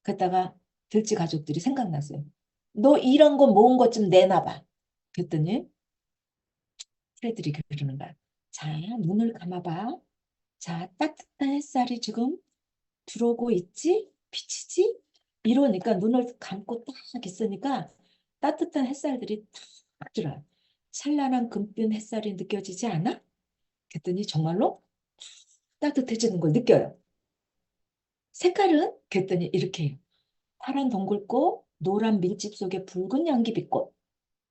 그러다가 들쥐 가족들이 생각났어요. 너 이런 거 모은 것 좀 내놔봐. 그랬더니 프레드릭이 그러는 거야. 자, 눈을 감아봐. 자, 따뜻한 햇살이 지금 들어오고 있지? 비치지? 이러니까 눈을 감고 딱 있으니까 따뜻한 햇살들이 딱 들어요. 찬란한 금빛 햇살이 느껴지지 않아? 그랬더니 정말로 따뜻해지는 걸 느껴요. 색깔은? 그랬더니 이렇게 해요. 파란 동굴꽃, 노란 밀집 속에 붉은 양귀비꽃,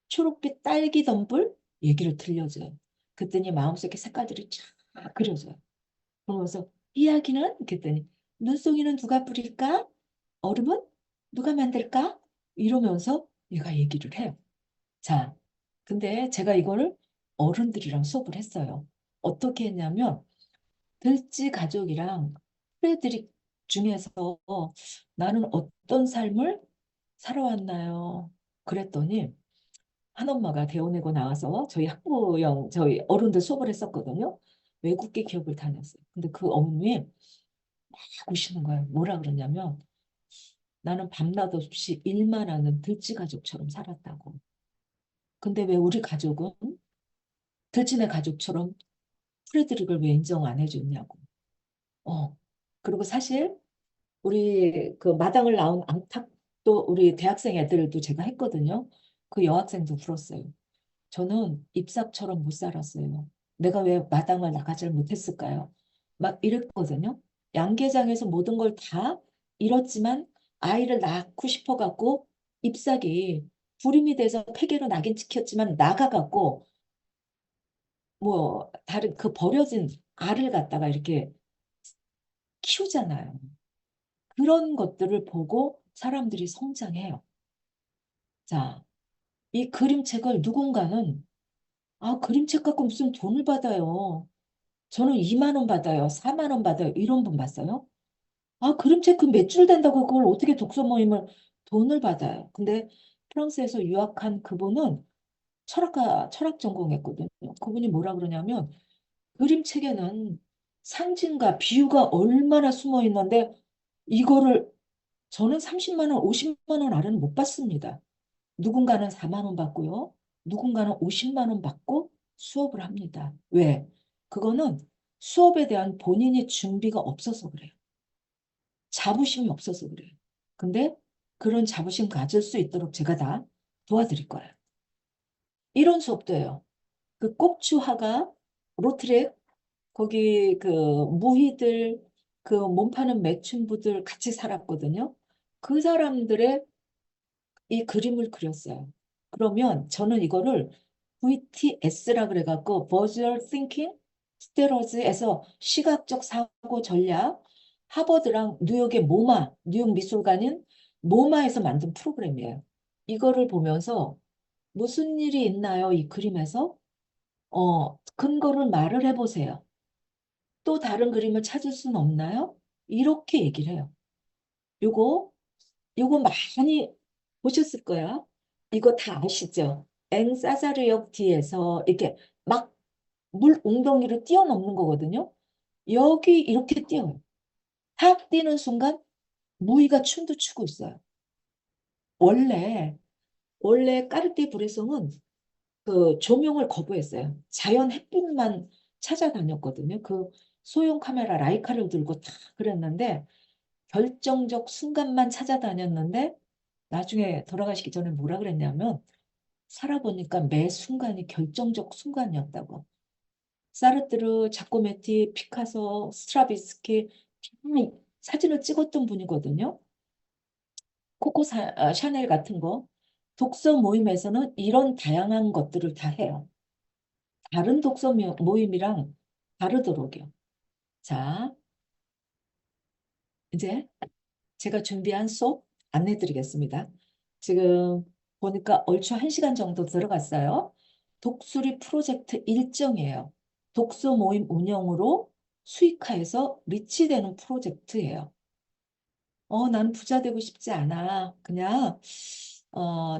초록빛 딸기 덤불 얘기를 들려줘요. 그랬더니 마음속에 색깔들이 쫙 그려져요. 그러면서 이야기는? 그랬더니 눈송이는 누가 뿌릴까? 얼음은 누가 만들까? 이러면서 얘가 얘기를 해요. 자, 근데 제가 이거를 어른들이랑 수업을 했어요. 어떻게 했냐면 들쥐 가족이랑 프레드릭 중에서 나는 어떤 삶을 살아왔나요? 그랬더니 한 엄마가 대원외고 나와서 저희 학부형 저희 어른들 수업을 했었거든요. 외국계 기업을 다녔어요. 근데 그 어머님이 막 우시는 거예요. 뭐라 그러냐면 나는 밤낮 없이 일만 하는 들쥐 가족처럼 살았다고. 근데 왜 우리 가족은 들쥐네 가족처럼 프레드릭을 왜 인정 안 해줬냐고. 어. 그리고 사실 우리 그 마당을 나온 앙탁도 우리 대학생 애들도 제가 했거든요. 그 여학생도 불었어요. 저는 잎사처럼 못 살았어요. 내가 왜 마당을 나가질 못했을까요? 막 이랬거든요. 양계장에서 모든 걸 다 잃었지만 아이를 낳고 싶어갖고 잎사귀 불임이 돼서 폐계로 낙인 찍혔지만 나가갖고 뭐 다른 그 버려진 알을 갖다가 이렇게 키우잖아요. 그런 것들을 보고 사람들이 성장해요. 자, 이 그림책을 누군가는 그림책 갖고 무슨 돈을 받아요. 저는 2만 원 받아요. 4만 원 받아요. 이런 분 봤어요? 그림책 그 몇 줄 된다고 그걸 어떻게 독서 모임을 돈을 받아요. 근데 프랑스에서 유학한 그분은 철학 전공했거든요. 그분이 뭐라 그러냐면 그림책에는 상징과 비유가 얼마나 숨어 있는데 이거를 저는 30만 원, 50만 원 아래는 못 받습니다. 누군가는 4만 원 받고요. 누군가는 50만 원 받고 수업을 합니다. 왜? 그거는 수업에 대한 본인의 준비가 없어서 그래요. 자부심이 없어서 그래요. 근데 그런 자부심 가질 수 있도록 제가 다 도와드릴 거예요. 이런 수업도 해요. 그 꼭주화가 로트렉 거기 그 무희들 그 몸 파는 매춘부들 같이 살았거든요. 그 사람들의 이 그림을 그렸어요. 그러면 저는 이거를 VTS라 그래갖고 Visual Thinking Strategies에서 시각적 사고 전략 하버드랑 뉴욕의 모마 뉴욕 미술관인 모마에서 만든 프로그램이에요. 이거를 보면서 무슨 일이 있나요? 이 그림에서 근거를 말을 해보세요. 또 다른 그림을 찾을 수는 없나요? 이렇게 얘기를 해요. 요거 요거 많이 보셨을 거야. 이거 다 아시죠? 앵사자르역 뒤에서 이렇게 막 물 웅덩이를 뛰어넘는 거거든요. 여기 이렇게 뛰어요. 탁 뛰는 순간 무희가 춤도 추고 있어요. 원래 원래 까르띠에 브레송은 그 조명을 거부했어요. 자연 햇빛만 찾아다녔거든요. 그 소형 카메라 라이카를 들고 다 그랬는데 결정적 순간만 찾아다녔는데 나중에 돌아가시기 전에 뭐라 그랬냐면 살아보니까 매 순간이 결정적 순간이었다고. 사르트르, 자코메티, 피카소, 스트라비스키 다 사진을 찍었던 분이거든요. 샤넬 같은 거. 독서 모임에서는 이런 다양한 것들을 다 해요. 다른 독서 모임이랑 다르도록요. 자, 이제 제가 준비한 수업 안내 드리겠습니다. 지금 보니까 얼추 1시간 정도 들어갔어요. 독수리 프로젝트 일정이에요. 독서 모임 운영으로 수익화해서 리치되는 프로젝트예요. 나는 부자 되고 싶지 않아.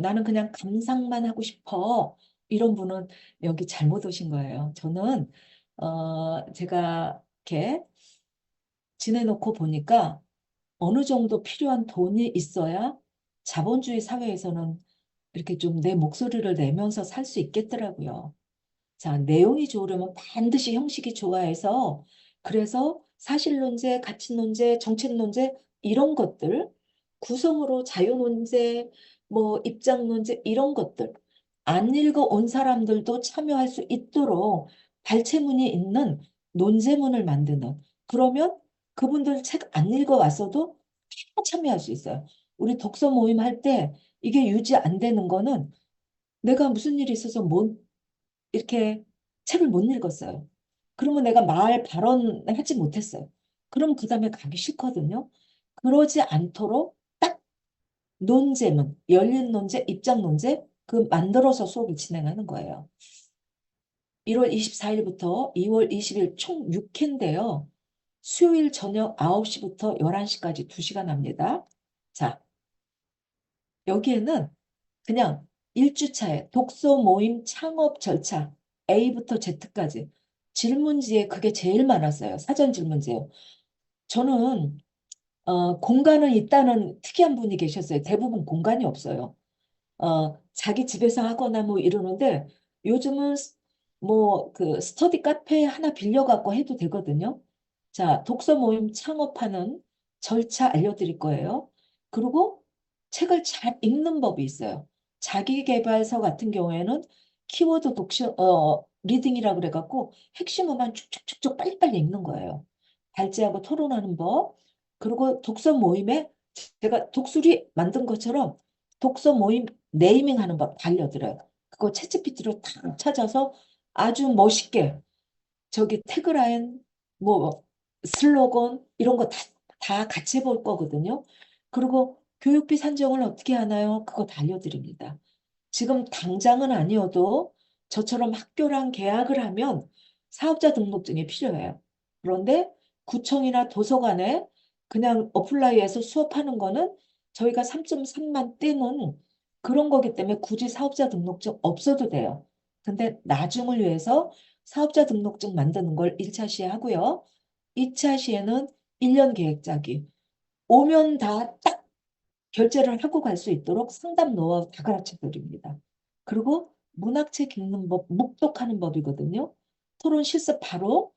나는 그냥 감상만 하고 싶어. 이런 분은 여기 잘못 오신 거예요. 저는, 제가 이렇게 지내놓고 보니까 어느 정도 필요한 돈이 있어야 자본주의 사회에서는 이렇게 좀 내 목소리를 내면서 살 수 있겠더라고요. 자, 내용이 좋으려면 반드시 형식이 좋아해서 그래서 사실 논제, 가치 논제, 정책 논제 이런 것들 구성으로 자유 논제, 뭐 입장 논제 이런 것들 안 읽어 온 사람들도 참여할 수 있도록 발췌문이 있는 논제문을 만드는 그러면 그분들 책 안 읽어 왔어도 다 참여할 수 있어요. 우리 독서 모임 할 때 이게 유지 안 되는 거는 내가 무슨 일이 있어서 못 이렇게 책을 못 읽었어요. 그러면 내가 말 발언하지 못했어요. 그럼 그 다음에 가기 싫거든요. 그러지 않도록 딱 논제문, 열린 논제, 입장 논제 그 만들어서 수업을 진행하는 거예요. 1월 24일부터 2월 20일 총 6회인데요. 수요일 저녁 9시부터 11시까지 2시간 합니다. 자, 여기에는 그냥 1주차에 독서 모임 창업 절차 A부터 Z까지 질문지에 그게 제일 많았어요. 사전 질문지요. 저는 공간은 있다는 특이한 분이 계셨어요. 대부분 공간이 없어요. 자기 집에서 하거나 뭐 이러는데 요즘은 뭐 그 스터디 카페 하나 빌려갖고 해도 되거든요. 자, 독서 모임 창업하는 절차 알려드릴 거예요. 그리고 책을 잘 읽는 법이 있어요. 자기계발서 같은 경우에는 키워드 리딩이라 그래갖고 핵심어만 쭉쭉쭉쭉 빨리빨리 읽는 거예요. 발제하고 토론하는 법. 그리고 독서 모임에 제가 독수리 만든 것처럼 독서 모임 네이밍 하는 법 알려드려요. 그거 챗GPT로 다 찾아서 아주 멋있게 저기 태그라인, 뭐 슬로건 이런 거 다 같이 해볼 거거든요. 그리고 교육비 산정을 어떻게 하나요? 그거 다 알려드립니다. 지금 당장은 아니어도 저처럼 학교랑 계약을 하면 사업자 등록증이 필요해요. 그런데 구청이나 도서관에 그냥 어플라이해서 수업하는 거는 저희가 3.3만 떼는 그런 거기 때문에 굳이 사업자 등록증 없어도 돼요. 근데 나중을 위해서 사업자 등록증 만드는 걸 1차 시에 하고요. 2차 시에는 1년 계획 짜기. 오면 다 딱 결제를 하고 갈 수 있도록 상담 노하우 다 가르쳐 드립니다. 그리고 문학책 읽는 법, 묵독하는 법이거든요. 토론 실습 바로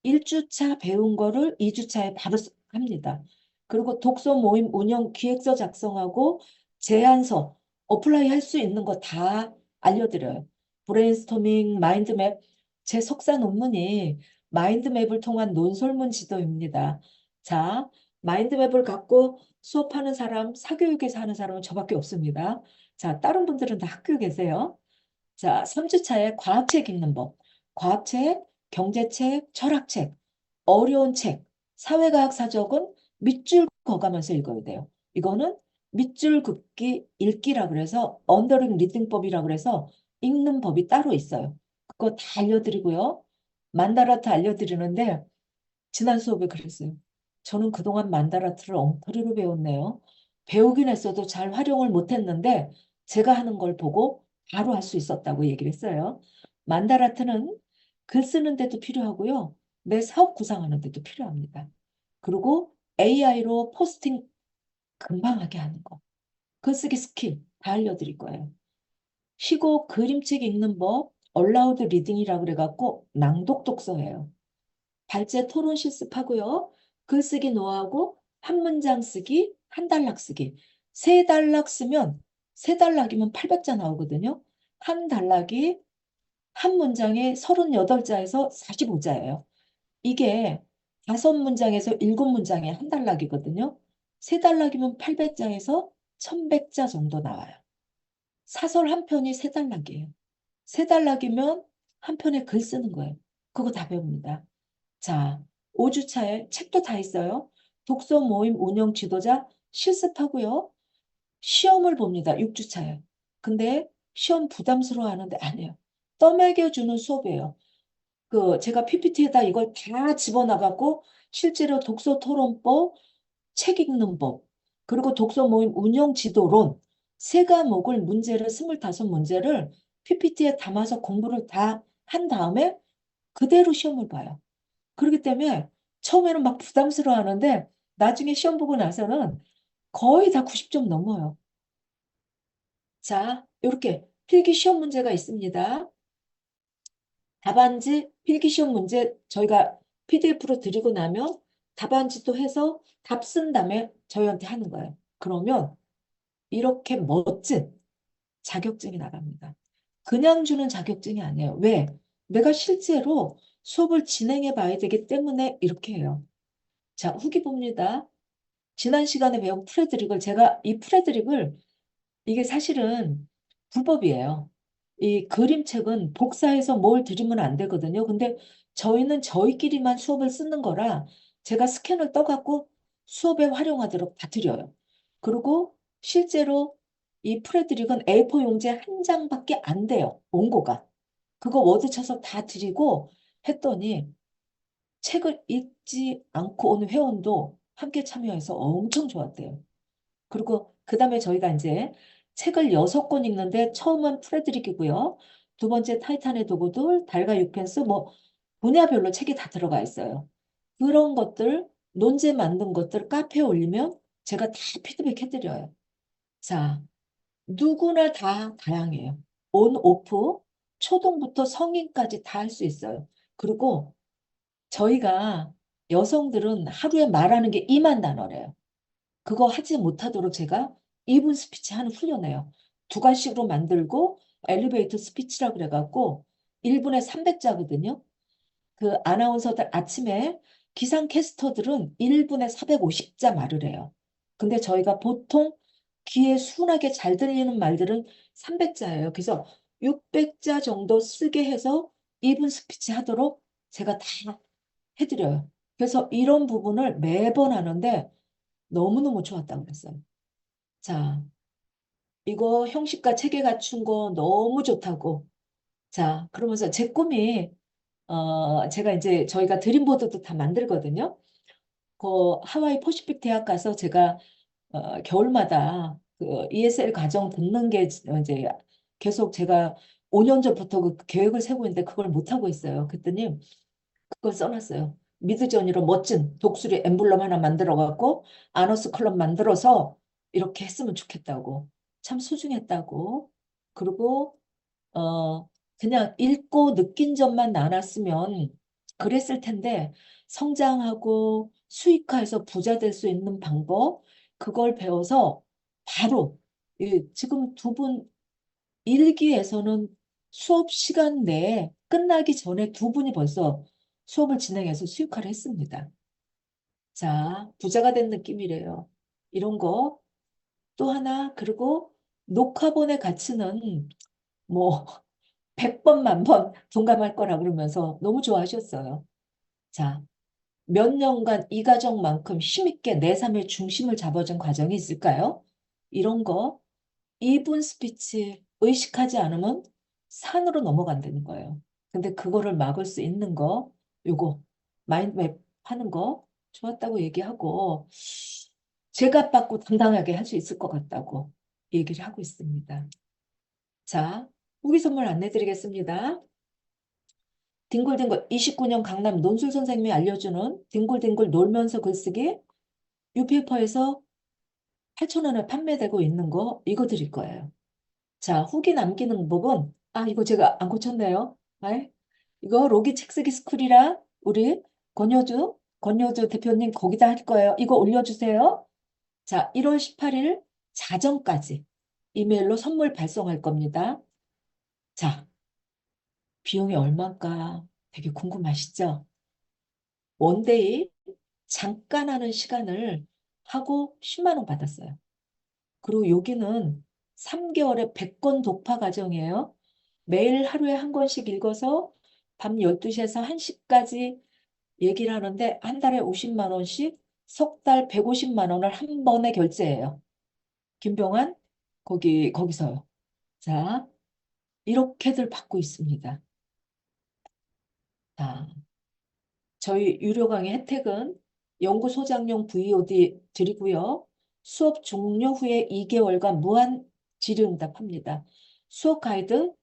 1주차 배운 거를 2주차에 바로 합니다. 그리고 독서 모임 운영 기획서 작성하고 제안서, 어플라이 할 수 있는 거 다 알려드려요. 브레인스토밍, 마인드맵, 제 석사 논문이 마인드맵을 통한 논설문 지도입니다. 자, 마인드맵을 갖고 수업하는 사람, 사교육에서 하는 사람은 저밖에 없습니다. 자, 다른 분들은 다 학교에 계세요. 자, 3주차에 과학책 읽는 법. 과학책, 경제책, 철학책, 어려운 책, 사회과학 사적은 밑줄 그어가면서 읽어야 돼요. 이거는 밑줄 긋기 읽기라 그래서 언더링 리딩법이라 그래서 읽는 법이 따로 있어요. 그거 다 알려드리고요. 만다라트 알려드리는데 지난 수업에 그랬어요. 저는 그동안 만다라트를 엉터리로 배웠네요. 배우긴 했어도 잘 활용을 못했는데 제가 하는 걸 보고 바로 할 수 있었다고 얘기를 했어요. 만다라트는 글 쓰는 데도 필요하고요. 내 사업 구상하는 데도 필요합니다. 그리고 AI로 포스팅 금방 하게 하는 거. 글쓰기 스킬 다 알려드릴 거예요. 쉬고 그림책 읽는 법, 얼라우드 리딩이라고 그래갖고 낭독 독서예요. 발제 토론 실습하고요. 글쓰기 노하고 한 문장 쓰기, 한 단락 쓰기. 세 단락 쓰면 세 단락이면 800자 나오거든요. 한 단락이 한 문장에 38자에서 45자예요. 이게 5문장에서 7문장에 한 단락이거든요. 세 단락이면 800자에서 1100자 정도 나와요. 사설 한 편이 세 단락이에요. 세 단락이면 한 편에 글 쓰는 거예요. 그거 다 배웁니다. 자, 5주차에 책도 다 있어요. 독서 모임 운영 지도자 실습하고요. 시험을 봅니다. 6주차에. 근데 시험 부담스러워 하는데 아니에요. 떠먹여주는 수업이에요. 제가 PPT에다 이걸 다 집어넣어갖고 실제로 독서 토론법, 책 읽는 법, 그리고 독서 모임 운영 지도론 세 과목을 문제를 25문제를 PPT에 담아서 공부를 다 한 다음에 그대로 시험을 봐요. 그렇기 때문에 처음에는 막 부담스러워 하는데 나중에 시험 보고 나서는 거의 다 90점 넘어요. 자, 이렇게 필기 시험 문제가 있습니다. 답안지 필기 시험 문제 저희가 PDF로 드리고 나면 답안지도 해서 답 쓴 다음에 저희한테 하는 거예요. 그러면 이렇게 멋진 자격증이 나갑니다. 그냥 주는 자격증이 아니에요. 왜? 내가 실제로 수업을 진행해 봐야 되기 때문에 이렇게 해요. 자, 후기 봅니다. 지난 시간에 배운 프레드릭을 제가 이 프레드릭을 이게 사실은 불법이에요. 이 그림책은 복사해서 뭘 드리면 안 되거든요. 근데 저희는 저희끼리만 수업을 쓰는 거라 제가 스캔을 떠갖고 수업에 활용하도록 다 드려요. 그리고 실제로 이 프레드릭은 A4 용지 한 장밖에 안 돼요. 원고가. 그거 워드 쳐서 다 드리고 했더니 책을 읽지 않고 온 회원도 함께 참여해서 엄청 좋았대요. 그리고 그 다음에 저희가 이제 책을 6권 읽는데 처음은 프레드릭이고요. 두 번째 타이탄의 도구들, 달과 유펜스 뭐 분야별로 책이 다 들어가 있어요. 그런 것들, 논제 만든 것들 카페에 올리면 제가 다 피드백 해드려요. 자, 누구나 다 다양해요. 온, 오프, 초등부터 성인까지 다 할 수 있어요. 그리고 저희가 여성들은 하루에 말하는 게 2만 단어래요. 그거 하지 못하도록 제가 2분 스피치 하는 훈련해요. 2가지로 만들고 엘리베이터 스피치라 그래갖고 1분에 300자거든요. 그 아나운서들 아침에 기상캐스터들은 1분에 450자 말을 해요. 근데 저희가 보통 귀에 순하게 잘 들리는 말들은 300자예요. 그래서 600자 정도 쓰게 해서 2분 스피치 하도록 제가 다 해드려요. 그래서 이런 부분을 매번 하는데 너무너무 좋았다고 그랬어요. 자, 이거 형식과 체계 갖춘 거 너무 좋다고. 자, 그러면서 제 꿈이, 제가 이제 저희가 드림보드도 다 만들거든요. 그 하와이 퍼시픽 대학 가서 제가 겨울마다 그 ESL 과정 듣는 게 이제 계속 제가 5년 전부터 그 계획을 세우고 있는데 그걸 못하고 있어요. 그랬더니 그걸 써놨어요. 미드저니로 멋진 독수리 엠블럼 하나 만들어갖고 아너스 클럽 만들어서 이렇게 했으면 좋겠다고. 참 소중했다고. 그리고 그냥 읽고 느낀 점만 나눴으면 그랬을 텐데 성장하고 수익화해서 부자 될 수 있는 방법 그걸 배워서 바로 지금 두 분 일기에서는 수업 시간 내에 끝나기 전에 두 분이 벌써 수업을 진행해서 수익화를 했습니다. 자, 부자가 된 느낌이래요. 이런 거 또 하나 그리고 녹화본의 가치는 뭐 100번 만번 동감할 거라 그러면서 너무 좋아하셨어요. 자, 몇 년간 이 과정만큼 힘있게 내 삶의 중심을 잡아준 과정이 있을까요? 이런 거 2분 스피치 의식하지 않으면 산으로 넘어간다는 거예요. 근데 그거를 막을 수 있는 거, 요거 마인드맵 하는 거 좋았다고 얘기하고 제가 받고 당당하게 할 수 있을 것 같다고 얘기를 하고 있습니다. 자, 후기 선물 안내드리겠습니다. 뒹굴뒹굴 29년 강남 논술 선생님이 알려주는 뒹굴뒹굴 놀면서 글쓰기 유페이퍼에서 8,000원에 판매되고 있는 거 이거 드릴 거예요. 자, 후기 남기는 법은, 이거 제가 안 고쳤네요. 이거 로기 책쓰기 스쿨이라 우리 권효주 대표님 거기다 할 거예요. 이거 올려주세요. 자, 1월 18일 자정까지 이메일로 선물 발송할 겁니다. 자, 비용이 얼마일까 되게 궁금하시죠? 원데이 잠깐 하는 시간을 하고 10만 원 받았어요. 그리고 여기는 3개월에 100권 독파 과정이에요. 매일 하루에 한 권씩 읽어서 밤 12시에서 1시까지 얘기를 하는데 한 달에 50만 원씩 석 달 150만 원을 한 번에 결제해요. 김병환 거기서요. 자, 이렇게들 받고 있습니다. 자, 저희 유료 강의 혜택은 연구소장용 VOD 드리고요. 수업 종료 후에 2개월간 무한 질의응답합니다. 수업 가이드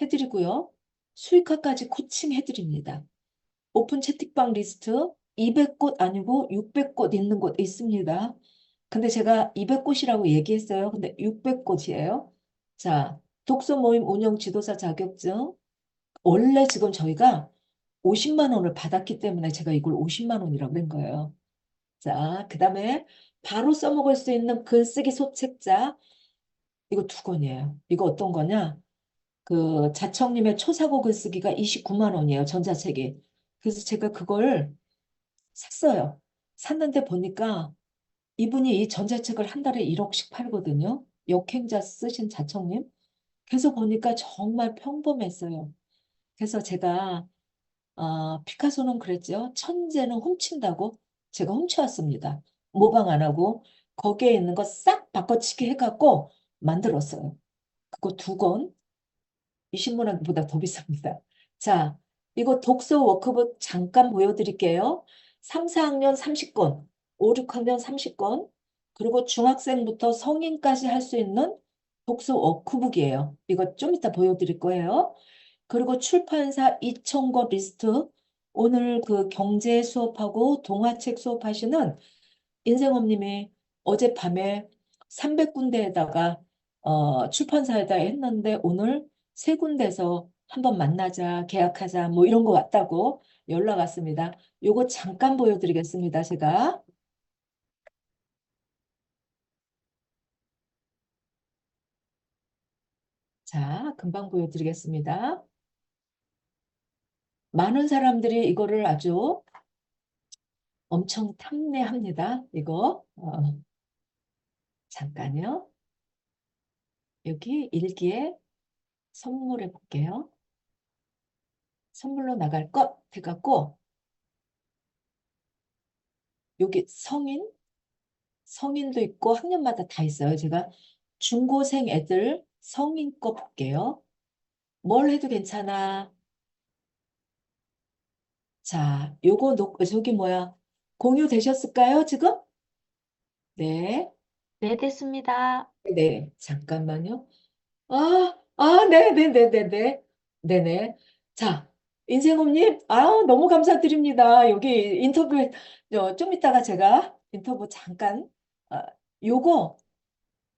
해드리고요. 수익화까지 코칭 해드립니다. 오픈 채팅방 리스트 200곳 아니고 600곳 있는 곳 있습니다. 근데 제가 200곳이라고 얘기했어요. 근데 600곳이에요. 자, 독서 모임 운영 지도사 자격증. 원래 지금 저희가 50만 원을 받았기 때문에 제가 이걸 50만 원이라고 한 거예요. 자, 그 다음에 바로 써먹을 수 있는 글쓰기 소책자. 이거 2권이에요. 이거 어떤 거냐? 그 자청님의 초사고 글쓰기가 29만 원이에요. 전자책이. 그래서 제가 그걸 샀어요. 샀는데 보니까 이분이 이 전자책을 한 달에 1억씩 팔거든요. 역행자 쓰신 자청님. 그래서 보니까 정말 평범했어요. 그래서 제가 피카소는 그랬죠. 천재는 훔친다고 제가 훔쳐왔습니다. 모방 안 하고 거기에 있는 거 싹 바꿔치기 해갖고 만들었어요. 그거 2권 이 신문보다 더 비쌉니다. 자, 이거 독서 워크북 잠깐 보여드릴게요. 3, 4학년 30권, 5, 6학년 30권, 그리고 중학생부터 성인까지 할 수 있는 독서 워크북이에요. 이거 좀 이따 보여드릴 거예요. 그리고 출판사 2,000권 리스트, 오늘 그 경제 수업하고 동화책 수업하시는 인생업님이 어젯밤에 300군데에다가 출판사에다 했는데 오늘 3군데서 한번 만나자, 계약하자, 뭐 이런 거 왔다고 연락 왔습니다. 요거 잠깐 보여드리겠습니다, 제가. 자, 금방 보여드리겠습니다. 많은 사람들이 이거를 아주 엄청 탐내합니다. 이거. 잠깐요. 여기 일기에 선물해 볼게요. 선물로 나갈 것 해갖고 여기 성인도 있고 학년마다 다 있어요. 제가 중고생 애들 성인 거 볼게요. 뭘 해도 괜찮아. 자, 저기 뭐야? 공유되셨을까요, 지금? 네. 네, 됐습니다. 네. 잠깐만요. 네네네네네. 네네. 자, 인생홈님, 너무 감사드립니다. 여기 인터뷰, 좀 이따가 제가 인터뷰 잠깐, 아, 요거,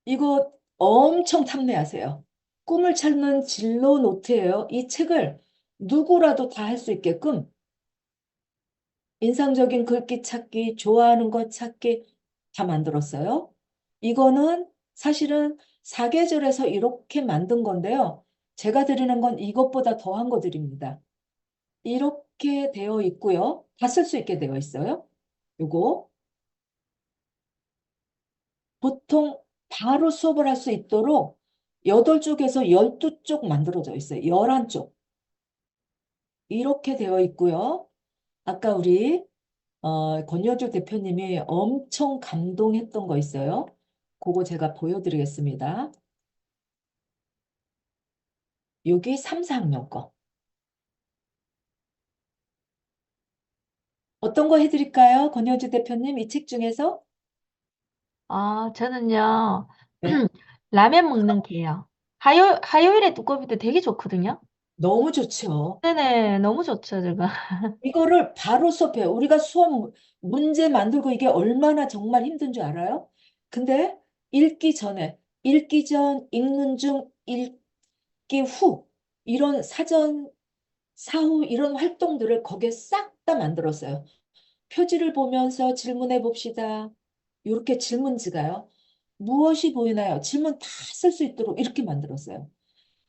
이거 엄청 탐내하세요. 꿈을 찾는 진로 노트예요. 이 책을 누구라도 다 할 수 있게끔 인상적인 글귀 찾기, 좋아하는 것 찾기 다 만들었어요. 이거는 사실은 사계절에서 이렇게 만든 건데요. 제가 드리는 건 이것보다 더한 거 드립니다. 이렇게 되어 있고요. 다 쓸 수 있게 되어 있어요. 요거 보통 바로 수업을 할 수 있도록 8쪽에서 12쪽 만들어져 있어요. 11쪽. 이렇게 되어 있고요. 아까 우리 권여주 대표님이 엄청 감동했던 거 있어요. 그거 제가 보여드리겠습니다. 여기 3, 4학년 거. 어떤 거 해드릴까요? 권여주 대표님, 이 책 중에서? 저는요, 네. 라면 먹는 개요. 화요일에 두꺼비도 되게 좋거든요. 너무 좋죠. 네네, 너무 좋죠, 제가. 이거를 바로 수업해요. 우리가 수업 문제 만들고 이게 얼마나 정말 힘든 줄 알아요? 근데 읽기 전, 읽는 중, 읽기 후 이런 사전, 사후 이런 활동들을 거기에 싹 다 만들었어요. 표지를 보면서 질문해 봅시다. 이렇게 질문지가요. 무엇이 보이나요? 질문 다 쓸 수 있도록 이렇게 만들었어요.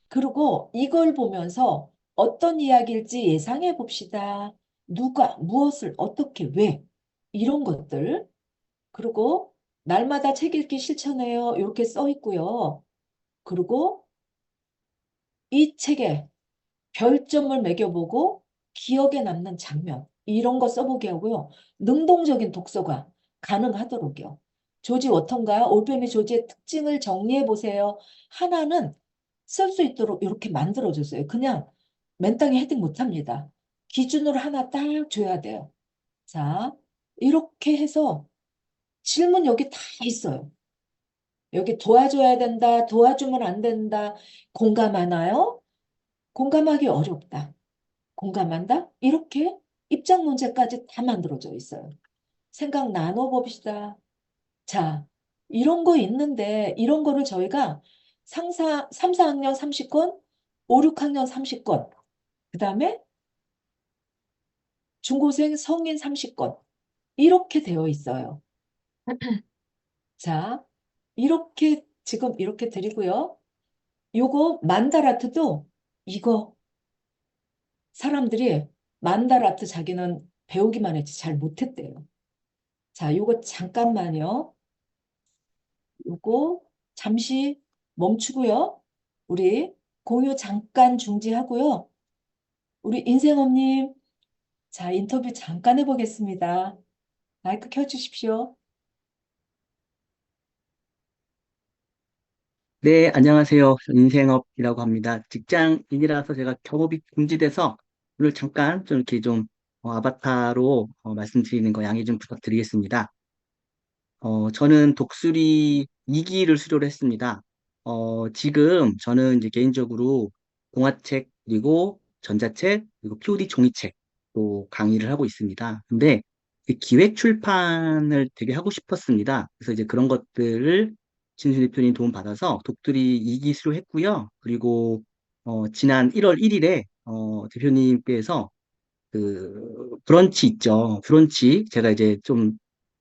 그리고 이걸 보면서 어떤 이야기일지 예상해 봅시다. 누가, 무엇을, 어떻게, 왜. 이런 것들. 그리고 날마다 책 읽기 실천해요. 이렇게 써 있고요. 그리고 이 책에 별점을 매겨보고 기억에 남는 장면. 이런 거 써보게 하고요. 능동적인 독서가 가능하도록요. 조지 워턴가 올빼미 조지의 특징을 정리해 보세요. 하나는 쓸 수 있도록 이렇게 만들어줬어요. 그냥 맨땅에 헤딩 못합니다. 기준으로 하나 딱 줘야 돼요. 자, 이렇게 해서 질문 여기 다 있어요. 여기 도와줘야 된다, 도와주면 안 된다, 공감하나요? 공감하기 어렵다. 공감한다? 이렇게 입장 문제까지 다 만들어져 있어요. 생각 나눠봅시다. 자, 이런 거 있는데 이런 거를 저희가 3, 4학년 30권, 5, 6학년 30권, 그 다음에 중고생 성인 30권 이렇게 되어 있어요. 자, 이렇게 지금 이렇게 드리고요. 요거 만다라트도 이거 사람들이 만다라트 자기는 배우기만 했지 잘 못했대요. 자, 요거 잠깐만요. 요거 잠시 멈추고요. 우리 공유 잠깐 중지하고요. 우리 인생업님, 자, 인터뷰 잠깐 해보겠습니다. 마이크 켜주십시오. 네, 안녕하세요. 인생업이라고 합니다. 직장인이라서 제가 경업이 금지돼서 오늘 잠깐 좀 이렇게 좀 아바타로 말씀드리는 거 양해 좀 부탁드리겠습니다. 저는 독수리 2기를 수료를 했습니다. 지금 저는 이제 개인적으로 동화책, 그리고 전자책, 그리고 POD 종이책 또 강의를 하고 있습니다. 근데 그 기획 출판을 되게 하고 싶었습니다. 그래서 이제 그런 것들을 진수 대표님 도움 받아서 독수리 2기 수료했고요. 그리고 지난 1월 1일에 대표님께서 그 브런치 있죠. 브런치 제가 이제 좀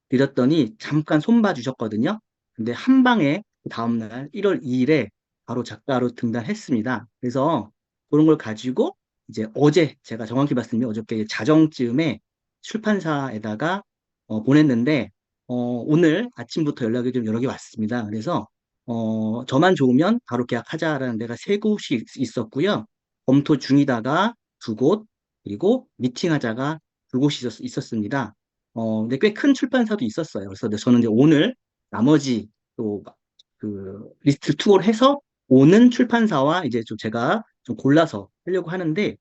드렸더니 잠깐 손봐 주셨거든요. 근데 한 방에 그 다음날 1월 2일에 바로 작가로 등단했습니다. 그래서 그런 걸 가지고 이제 어제 제가 정확히 말씀드리면 어저께 자정쯤에 출판사에다가 보냈는데 오늘 아침부터 연락이 좀 여러 개 왔습니다. 그래서 저만 좋으면 바로 계약하자라는 데가 세 곳이 있었고요. 검토 중이다가 두 곳, 그리고 미팅하자가 두 곳이 있었습니다. 근데 꽤 큰 출판사도 있었어요. 그래서 저는 이제 오늘 나머지 또 그 리스트 투어를 해서 오는 출판사와 이제 좀 제가 좀 골라서 하려고 하는데,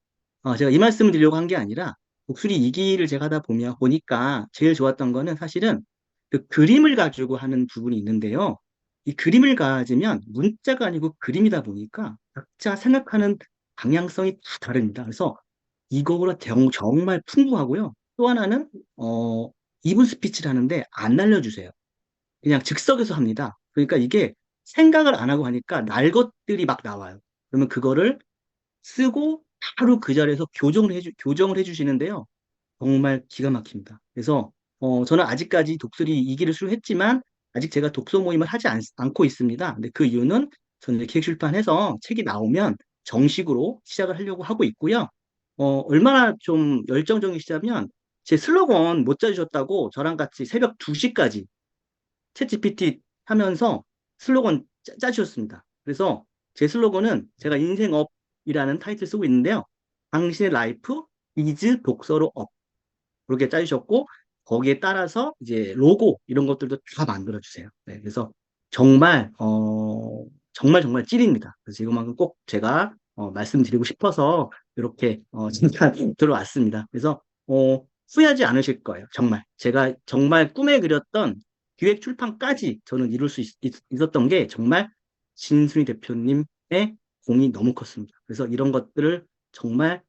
제가 이 말씀을 드리려고 한 게 아니라 독수리 이기를 제가 하다 보니까 제일 좋았던 거는 사실은 그 그림을 가지고 하는 부분이 있는데요. 이 그림을 가지면 문자가 아니고 그림이다 보니까 각자 생각하는 방향성이 다 다릅니다. 그래서 이거보다 정말 풍부하고요. 또 하나는 어, 2분 스피치를 하는데 안 알려주세요. 그냥 즉석에서 합니다. 그러니까 이게 생각을 안 하고 하니까 날 것들이 막 나와요. 그러면 그거를 쓰고 바로 그 자리에서 교정을 해주시는데요. 정말 기가 막힙니다. 그래서 저는 아직까지 독수리 2기를 수료했지만 아직 제가 독서 모임을 하지 않고 있습니다. 근데 그 이유는 저는 이제 기획출판해서 책이 나오면 정식으로 시작을 하려고 하고 있고요. 얼마나 좀 열정적이시냐면 제 슬로건 못 짜주셨다고 저랑 같이 새벽 2시까지 챗GPT 하면서 슬로건 짜주셨습니다. 그래서 제 슬로건은 제가 인생업이라는 타이틀 쓰고 있는데요. 당신의 라이프 이즈 독서로 업. 그렇게 짜주셨고, 거기에 따라서 이제 로고 이런 것들도 다 만들어주세요. 네, 그래서 정말, 정말 찐입니다. 그래서 이것만큼 꼭 제가 말씀드리고 싶어서 이렇게 잠깐 들어왔습니다. 그래서 후회하지 않으실 거예요. 정말. 제가 정말 꿈에 그렸던 기획 출판까지 저는 이룰 수 있었던 게 정말 진순이 대표님의 공이 너무 컸습니다. 그래서 이런 것들을 정말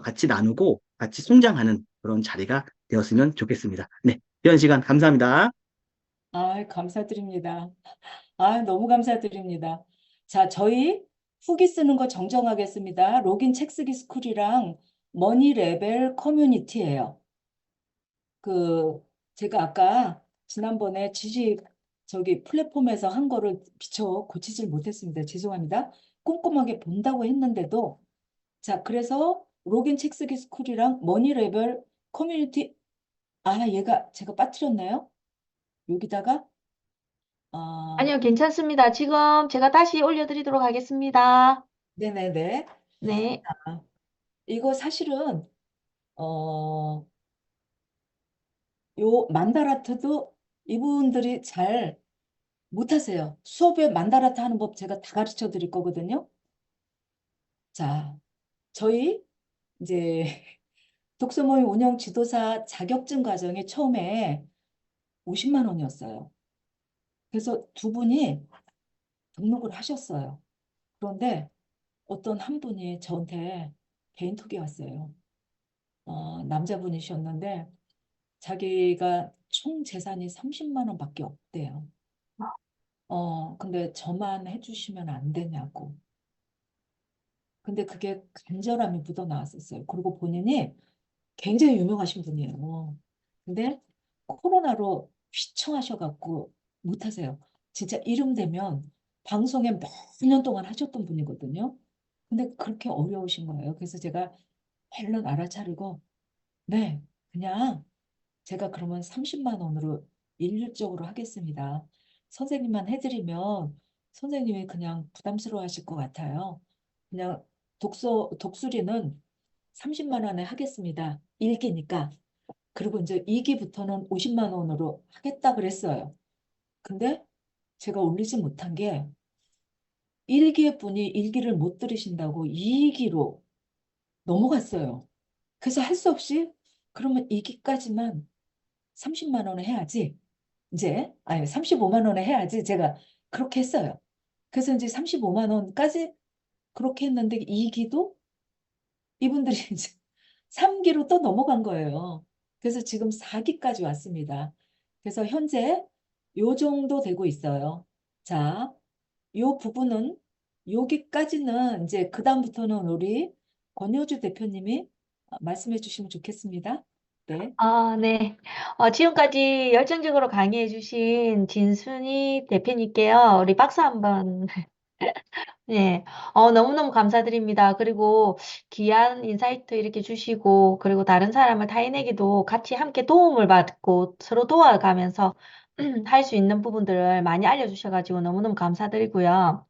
같이 나누고 같이 성장하는 그런 자리가 되었으면 좋겠습니다. 네, 이런 시간 감사합니다. 아, 감사드립니다. 아, 너무 감사드립니다. 자, 저희 후기 쓰는 거 정정하겠습니다. 로긴 책 쓰기 스쿨이랑 머니 레벨 커뮤니티예요. 그 제가 아까 지난번에 저기 플랫폼에서 한 거를 미처 고치질 못했습니다. 죄송합니다. 꼼꼼하게 본다고 했는데도 자, 그래서 로긴 책 쓰기 스쿨이랑 머니 레벨 커뮤니티 얘가 제가 빠뜨렸나요? 여기다가 아, 아니요, 괜찮습니다. 지금 제가 다시 올려드리도록 하겠습니다. 네네네. 네. 아, 이거 사실은 어, 요 만다라트도 이분들이 잘 못하세요. 수업에 만다라트 하는 법 제가 다 가르쳐 드릴 거거든요. 자, 저희 이제 독서 모임 운영 지도사 자격증 과정이 처음에 50만 원이었어요. 그래서 두 분이 등록을 하셨어요. 그런데 어떤 한 분이 저한테 개인톡이 왔어요. 남자분이셨는데 자기가 총 재산이 30만 원밖에 없대요. 근데 저만 해주시면 안 되냐고. 근데 그게 간절함이 묻어나왔었어요. 그리고 본인이 굉장히 유명하신 분이에요. 근데 코로나로 휘청하셔갖고 못하세요. 진짜 이름 되면 방송에 몇 년 동안 하셨던 분이거든요. 근데 그렇게 어려우신 거예요. 그래서 제가 얼른 알아차리고, 네, 그냥 제가 그러면 30만 원으로 일률적으로 하겠습니다. 선생님만 해드리면 선생님이 그냥 부담스러워 하실 것 같아요. 그냥 독수리는 30만 원에 하겠습니다. 1기니까. 그리고 이제 2기부터는 50만 원으로 하겠다 그랬어요. 근데 제가 올리지 못한 게 1기의 분이 1기를 못 들으신다고 2기로 넘어갔어요. 그래서 할 수 없이 그러면 2기까지만 30만 원에 해야지. 이제 아니 35만 원에 해야지. 제가 그렇게 했어요. 그래서 이제 35만 원까지 그렇게 했는데 2기도 이분들이 이제 3기로 또 넘어간 거예요. 그래서 지금 4기까지 왔습니다. 그래서 현재 요 정도 되고 있어요. 자, 요 부분은 여기까지는 이제 그다음부터는 우리 권효주 대표님이 말씀해 주시면 좋겠습니다. 네. 네. 지금까지 열정적으로 강의해주신 진순이 대표님께요. 우리 박수 한번. 네. 너무너무 감사드립니다. 그리고 귀한 인사이트 이렇게 주시고, 그리고 다른 사람을 타인에게도 같이 함께 도움을 받고 서로 도와가면서 할 수 있는 부분들을 많이 알려주셔가지고 너무너무 감사드리고요.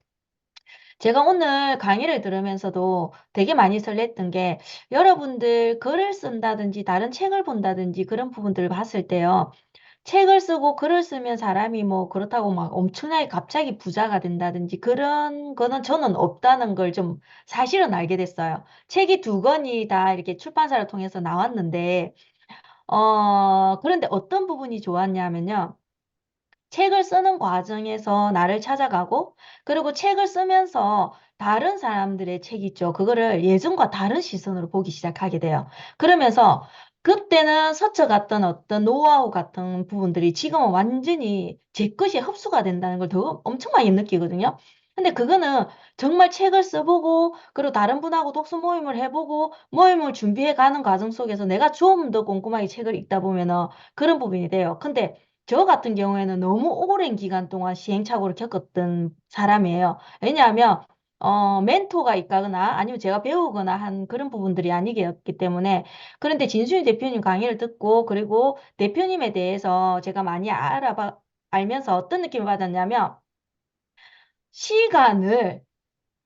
제가 오늘 강의를 들으면서도 되게 많이 설렜던 게 여러분들 글을 쓴다든지 다른 책을 본다든지 그런 부분들을 봤을 때요. 책을 쓰고 글을 쓰면 사람이 뭐 그렇다고 막 엄청나게 갑자기 부자가 된다든지 그런 거는 저는 없다는 걸 좀 사실은 알게 됐어요. 책이 두 권이 다 이렇게 출판사를 통해서 나왔는데, 그런데 어떤 부분이 좋았냐면요. 책을 쓰는 과정에서 나를 찾아가고, 그리고 책을 쓰면서 다른 사람들의 책 있죠. 그거를 예전과 다른 시선으로 보기 시작하게 돼요. 그러면서 그때는 스쳐갔던 어떤 노하우 같은 부분들이 지금은 완전히 제 것이 흡수가 된다는 걸 더 엄청 많이 느끼거든요. 근데 그거는 정말 책을 써보고, 그리고 다른 분하고 독서 모임을 해보고, 모임을 준비해 가는 과정 속에서 내가 좀 더 꼼꼼하게 책을 읽다 보면은 그런 부분이 돼요. 근데 저 같은 경우에는 너무 오랜 기간 동안 시행착오를 겪었던 사람이에요. 왜냐하면, 멘토가 있거나 아니면 제가 배우거나 한 그런 부분들이 아니었기 때문에. 그런데 진순이 대표님 강의를 듣고, 그리고 대표님에 대해서 제가 많이 알면서 어떤 느낌을 받았냐면, 시간을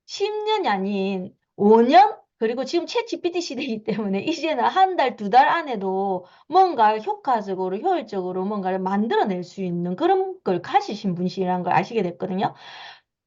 10년이 아닌 5년? 그리고 지금 챗 GPT 시대이기 때문에 이제는 한 달, 두 달 안에도 뭔가 효과적으로, 효율적으로 뭔가를 만들어낼 수 있는 그런 걸 가지신 분이라는 걸 아시게 됐거든요.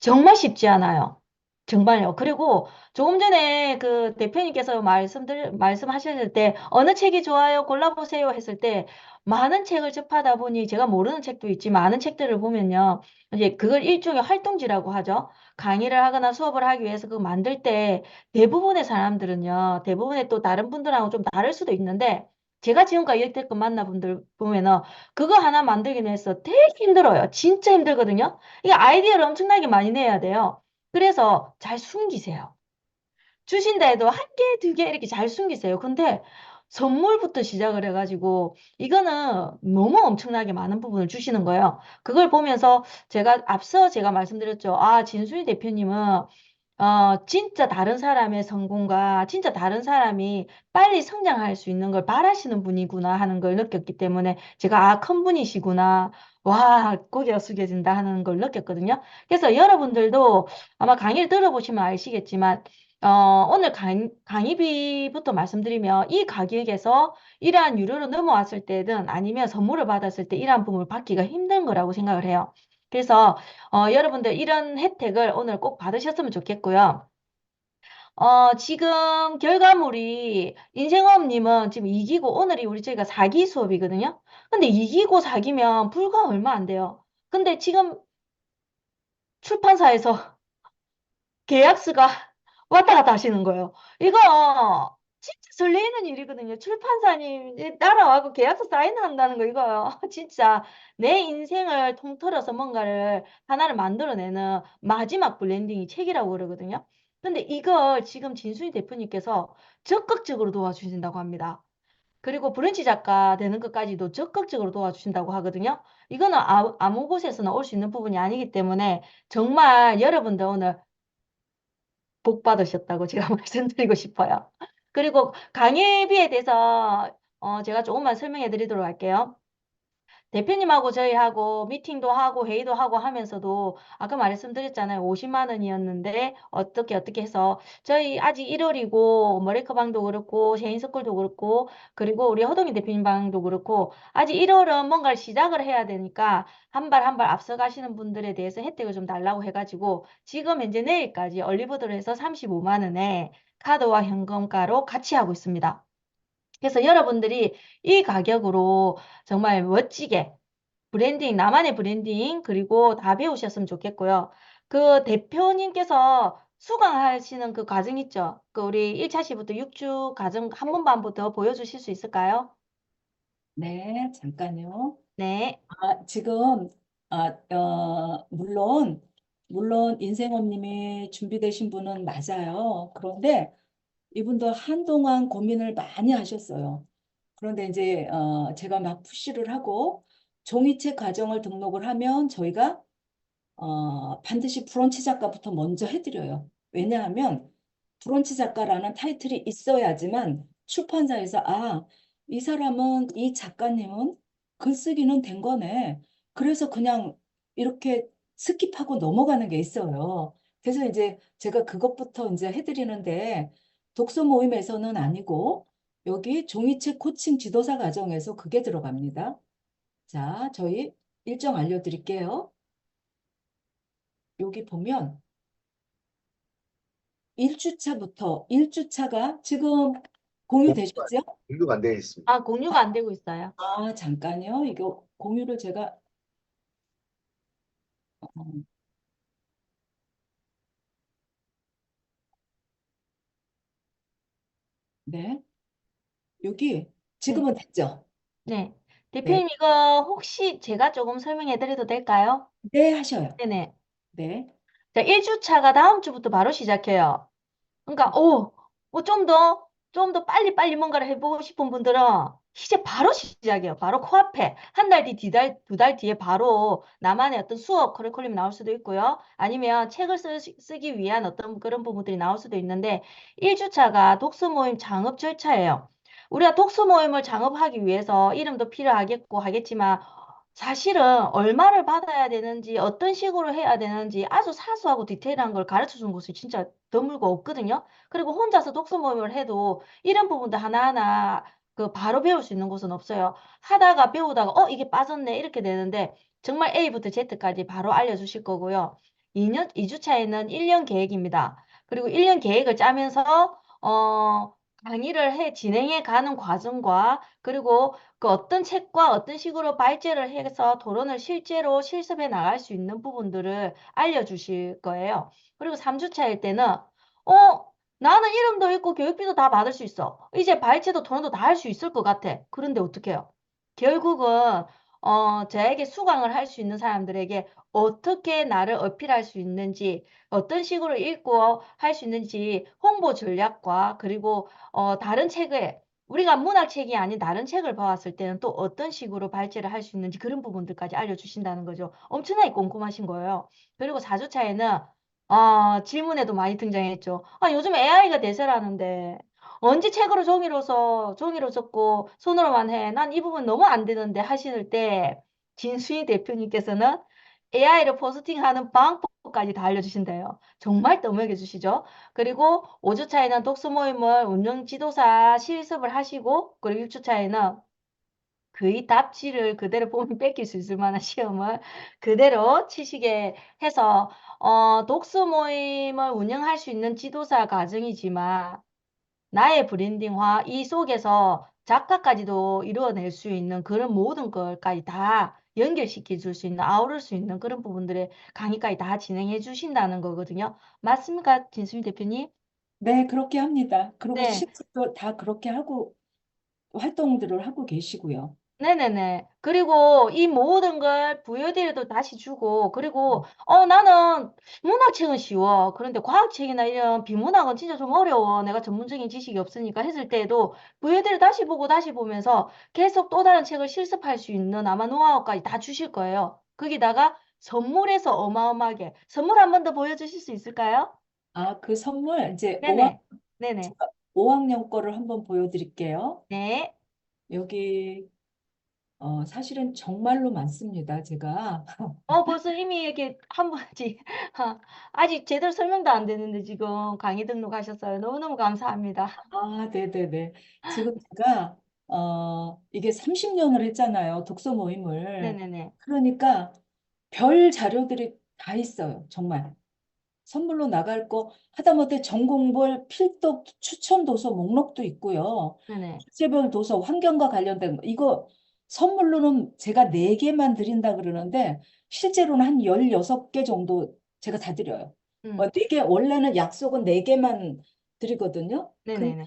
정말 쉽지 않아요. 정말요. 그리고 조금 전에 그 대표님께서 말씀하셨을 때 어느 책이 좋아요? 골라보세요 했을 때 많은 책을 접하다 보니 제가 모르는 책도 있지 많은 책들을 보면요. 이제 그걸 일종의 활동지라고 하죠. 강의를 하거나 수업을 하기 위해서 그거 만들 때 대부분의 사람들은요. 대부분의 또 다른 분들하고 좀 다를 수도 있는데 제가 지금까지 여태껏 만나 분들 보면은 그거 하나 만들기 위해서 되게 힘들어요. 진짜 힘들거든요. 이게 아이디어를 엄청나게 많이 내야 돼요. 그래서 잘 숨기세요. 주신다 해도 한 개, 두 개 이렇게 잘 숨기세요. 근데 선물부터 시작을 해가지고 이거는 너무 엄청나게 많은 부분을 주시는 거예요. 그걸 보면서 앞서 제가 말씀드렸죠. 아, 진순이 대표님은 진짜 다른 사람의 성공과 진짜 다른 사람이 빨리 성장할 수 있는 걸 바라시는 분이구나 하는 걸 느꼈기 때문에 제가 아, 큰 분이시구나. 와, 고개가 숙여진다 하는 걸 느꼈거든요. 그래서 여러분들도 아마 강의를 들어보시면 아시겠지만 오늘 강의비부터 말씀드리면 이 가격에서 이러한 유료로 넘어왔을 때든 아니면 선물을 받았을 때 이러한 부분을 받기가 힘든 거라고 생각을 해요. 그래서 여러분들 이런 혜택을 오늘 꼭 받으셨으면 좋겠고요. 지금 결과물이 인생업님은 지금 2기고 오늘이 우리 저희가 4기 수업이거든요. 근데 2기고 4기면 불과 얼마 안 돼요. 근데 지금 출판사에서 계약서가 왔다 갔다 하시는 거예요. 이거 진짜 설레이는 일이거든요. 출판사님 따라와고 계약서 사인한다는 거 이거요. 진짜 내 인생을 통틀어서 뭔가를 하나를 만들어내는 마지막 블렌딩이 책이라고 그러거든요. 근데 이걸 지금 진순이 대표님께서 적극적으로 도와주신다고 합니다. 그리고 브런치 작가 되는 것까지도 적극적으로 도와주신다고 하거든요. 이거는 아무 곳에서나 올 수 있는 부분이 아니기 때문에 정말 여러분들 오늘 복 받으셨다고 제가 말씀드리고 싶어요. 그리고 강의비에 대해서 제가 조금만 설명해 드리도록 할게요. 대표님하고 저희하고 미팅도 하고 회의도 하고 하면서도 아까 말씀드렸잖아요. 50만 원이었는데 어떻게 해서 저희 아직 1월이고 머레이크 방도 그렇고 셰인스쿨도 그렇고 그리고 우리 허동희 대표님 방도 그렇고 아직 1월은 뭔가를 시작을 해야 되니까 한 발 한 발 앞서 가시는 분들에 대해서 혜택을 좀 달라고 해가지고 지금 현재 내일까지 얼리버드를 해서 35만 원에 카드와 현금가로 같이 하고 있습니다. 그래서 여러분들이 이 가격으로 정말 멋지게 브랜딩, 나만의 브랜딩, 그리고 다 배우셨으면 좋겠고요. 그 대표님께서 수강하시는 그 과정 있죠? 그 우리 1차 시부터 6주 과정 한 번만 더 보여주실 수 있을까요? 네, 잠깐요. 네, 지금, 물론 인생업님이 준비되신 분은 맞아요. 그런데 이분도 한동안 고민을 많이 하셨어요. 그런데 이제, 제가 막 푸시를 하고 종이책 과정을 등록을 하면 저희가, 반드시 브런치 작가부터 먼저 해드려요. 왜냐하면 브런치 작가라는 타이틀이 있어야지만 출판사에서 이 사람은, 이 작가님은 글쓰기는 된 거네. 그래서 그냥 이렇게 스킵하고 넘어가는 게 있어요. 그래서 이제 제가 그것부터 이제 해드리는데 독서 모임에서는 아니고 여기 종이책 코칭 지도사 과정에서 그게 들어갑니다. 자, 저희 일정 알려드릴게요. 여기 보면 1주차가 지금 공유되셨죠? 공유가 안 되어 있습니다. 아, 공유가 안 되고 있어요. 잠깐요. 이거 공유를 제가 어, 네. 여기 네, 지금은 됐죠? 네. 네. 대표님 이거 혹시 제가 조금 설명해 드려도 될까요? 네, 하셔요. 네네. 네. 자, 1주차가 다음 주부터 바로 시작해요. 그러니까, 좀 더 빨리빨리 뭔가를 해보고 싶은 분들은 이제 바로 시작이에요. 바로 코앞에. 한 달 뒤, 두 달 뒤에 바로 나만의 어떤 수업 커리큘럼이 나올 수도 있고요. 아니면 책을 쓰기 위한 어떤 그런 부분들이 나올 수도 있는데, 1주차가 독서 모임 창업 절차예요. 우리가 독서 모임을 창업하기 위해서 이름도 필요하겠고 하겠지만, 사실은 얼마를 받아야 되는지, 어떤 식으로 해야 되는지 아주 사소하고 디테일한 걸 가르쳐 주는 곳이 진짜 드물고 없거든요. 그리고 혼자서 독서 모임을 해도 이런 부분도 하나하나 그 바로 배울 수 있는 곳은 없어요. 하다가 배우다가 이게 빠졌네 이렇게 되는데 정말 A부터 Z까지 바로 알려주실 거고요. 2주차에는 1년 계획입니다. 그리고 1년 계획을 짜면서 강의를 진행해 가는 과정과 그리고 그 어떤 책과 어떤 식으로 발제를 해서 토론을 실제로 실습해 나갈 수 있는 부분들을 알려주실 거예요. 그리고 3주차일 때는 나는 이름도 있고 교육비도 다 받을 수 있어. 이제 발제도 토론도 다 할 수 있을 것 같아. 그런데 어떻게 해요? 결국은 저에게 수강을 할 수 있는 사람들에게 어떻게 나를 어필할 수 있는지, 어떤 식으로 읽고 할 수 있는지 홍보 전략과 그리고 다른 책을 우리가 문학책이 아닌 다른 책을 봐왔을 때는 또 어떤 식으로 발제를 할 수 있는지 그런 부분들까지 알려주신다는 거죠. 엄청나게 꼼꼼하신 거예요. 그리고 4주차에는 질문에도 많이 등장했죠. 요즘 AI가 대세라는데 언제 책으로 종이로 적고 손으로만 해. 난 이 부분 너무 안 되는데 하실 때 진수희 대표님께서는 AI를 포스팅하는 방법까지 다 알려주신대요. 정말 떠먹여 주시죠. 그리고 5주차에는 독서 모임을 운영 지도사 실습을 하시고 그리고 6주차에는 거의 답지를 그대로 보면 뺏길 수 있을 만한 시험을 그대로 치시게 해서 독서 모임을 운영할 수 있는 지도사 과정이지만 나의 브랜딩화 이 속에서 작가까지도 이루어낼 수 있는 그런 모든 걸까지 다 연결시켜 줄 수 있는 아우를 수 있는 그런 부분들의 강의까지 다 진행해 주신다는 거거든요. 맞습니까, 진수미 대표님? 네, 그렇게 합니다. 그리고 네. 실제로 다 그렇게 하고 활동들을 하고 계시고요. 네네네. 그리고 이 모든 걸 부여대로도 다시 주고, 그리고, 나는 문학책은 쉬워. 그런데 과학책이나 이런 비문학은 진짜 좀 어려워. 내가 전문적인 지식이 없으니까 했을 때에도 부여대로 다시 보고 다시 보면서 계속 또 다른 책을 실습할 수 있는 아마 노하우까지 다 주실 거예요. 거기다가 선물해서 어마어마하게. 선물 한 번 더 보여주실 수 있을까요? 아, 그 선물 이제 네네. 네네. 5학년 거를 한번 보여드릴게요. 네. 여기 사실은 정말로 많습니다. 제가 벌써 이미 이렇게 한 번씩, 아직 제대로 설명도 안 되는데 지금 강의 등록하셨어요. 너무너무 감사합니다. 아, 네네네. 지금 제가 이게 30년을 했잖아요. 독서 모임을. 네네네. 그러니까 별 자료들이 다 있어요. 정말. 선물로 나갈 거 하다못해 전공별 필독 추천 도서 목록도 있고요. 네네. 주제별 도서 환경과 관련된 거. 이거 선물로는 제가 4개만 드린다 그러는데 실제로는 한 16개 정도 제가 다 드려요. 음. 4개 원래는 약속은 4개만 드리거든요. 근데 네네네.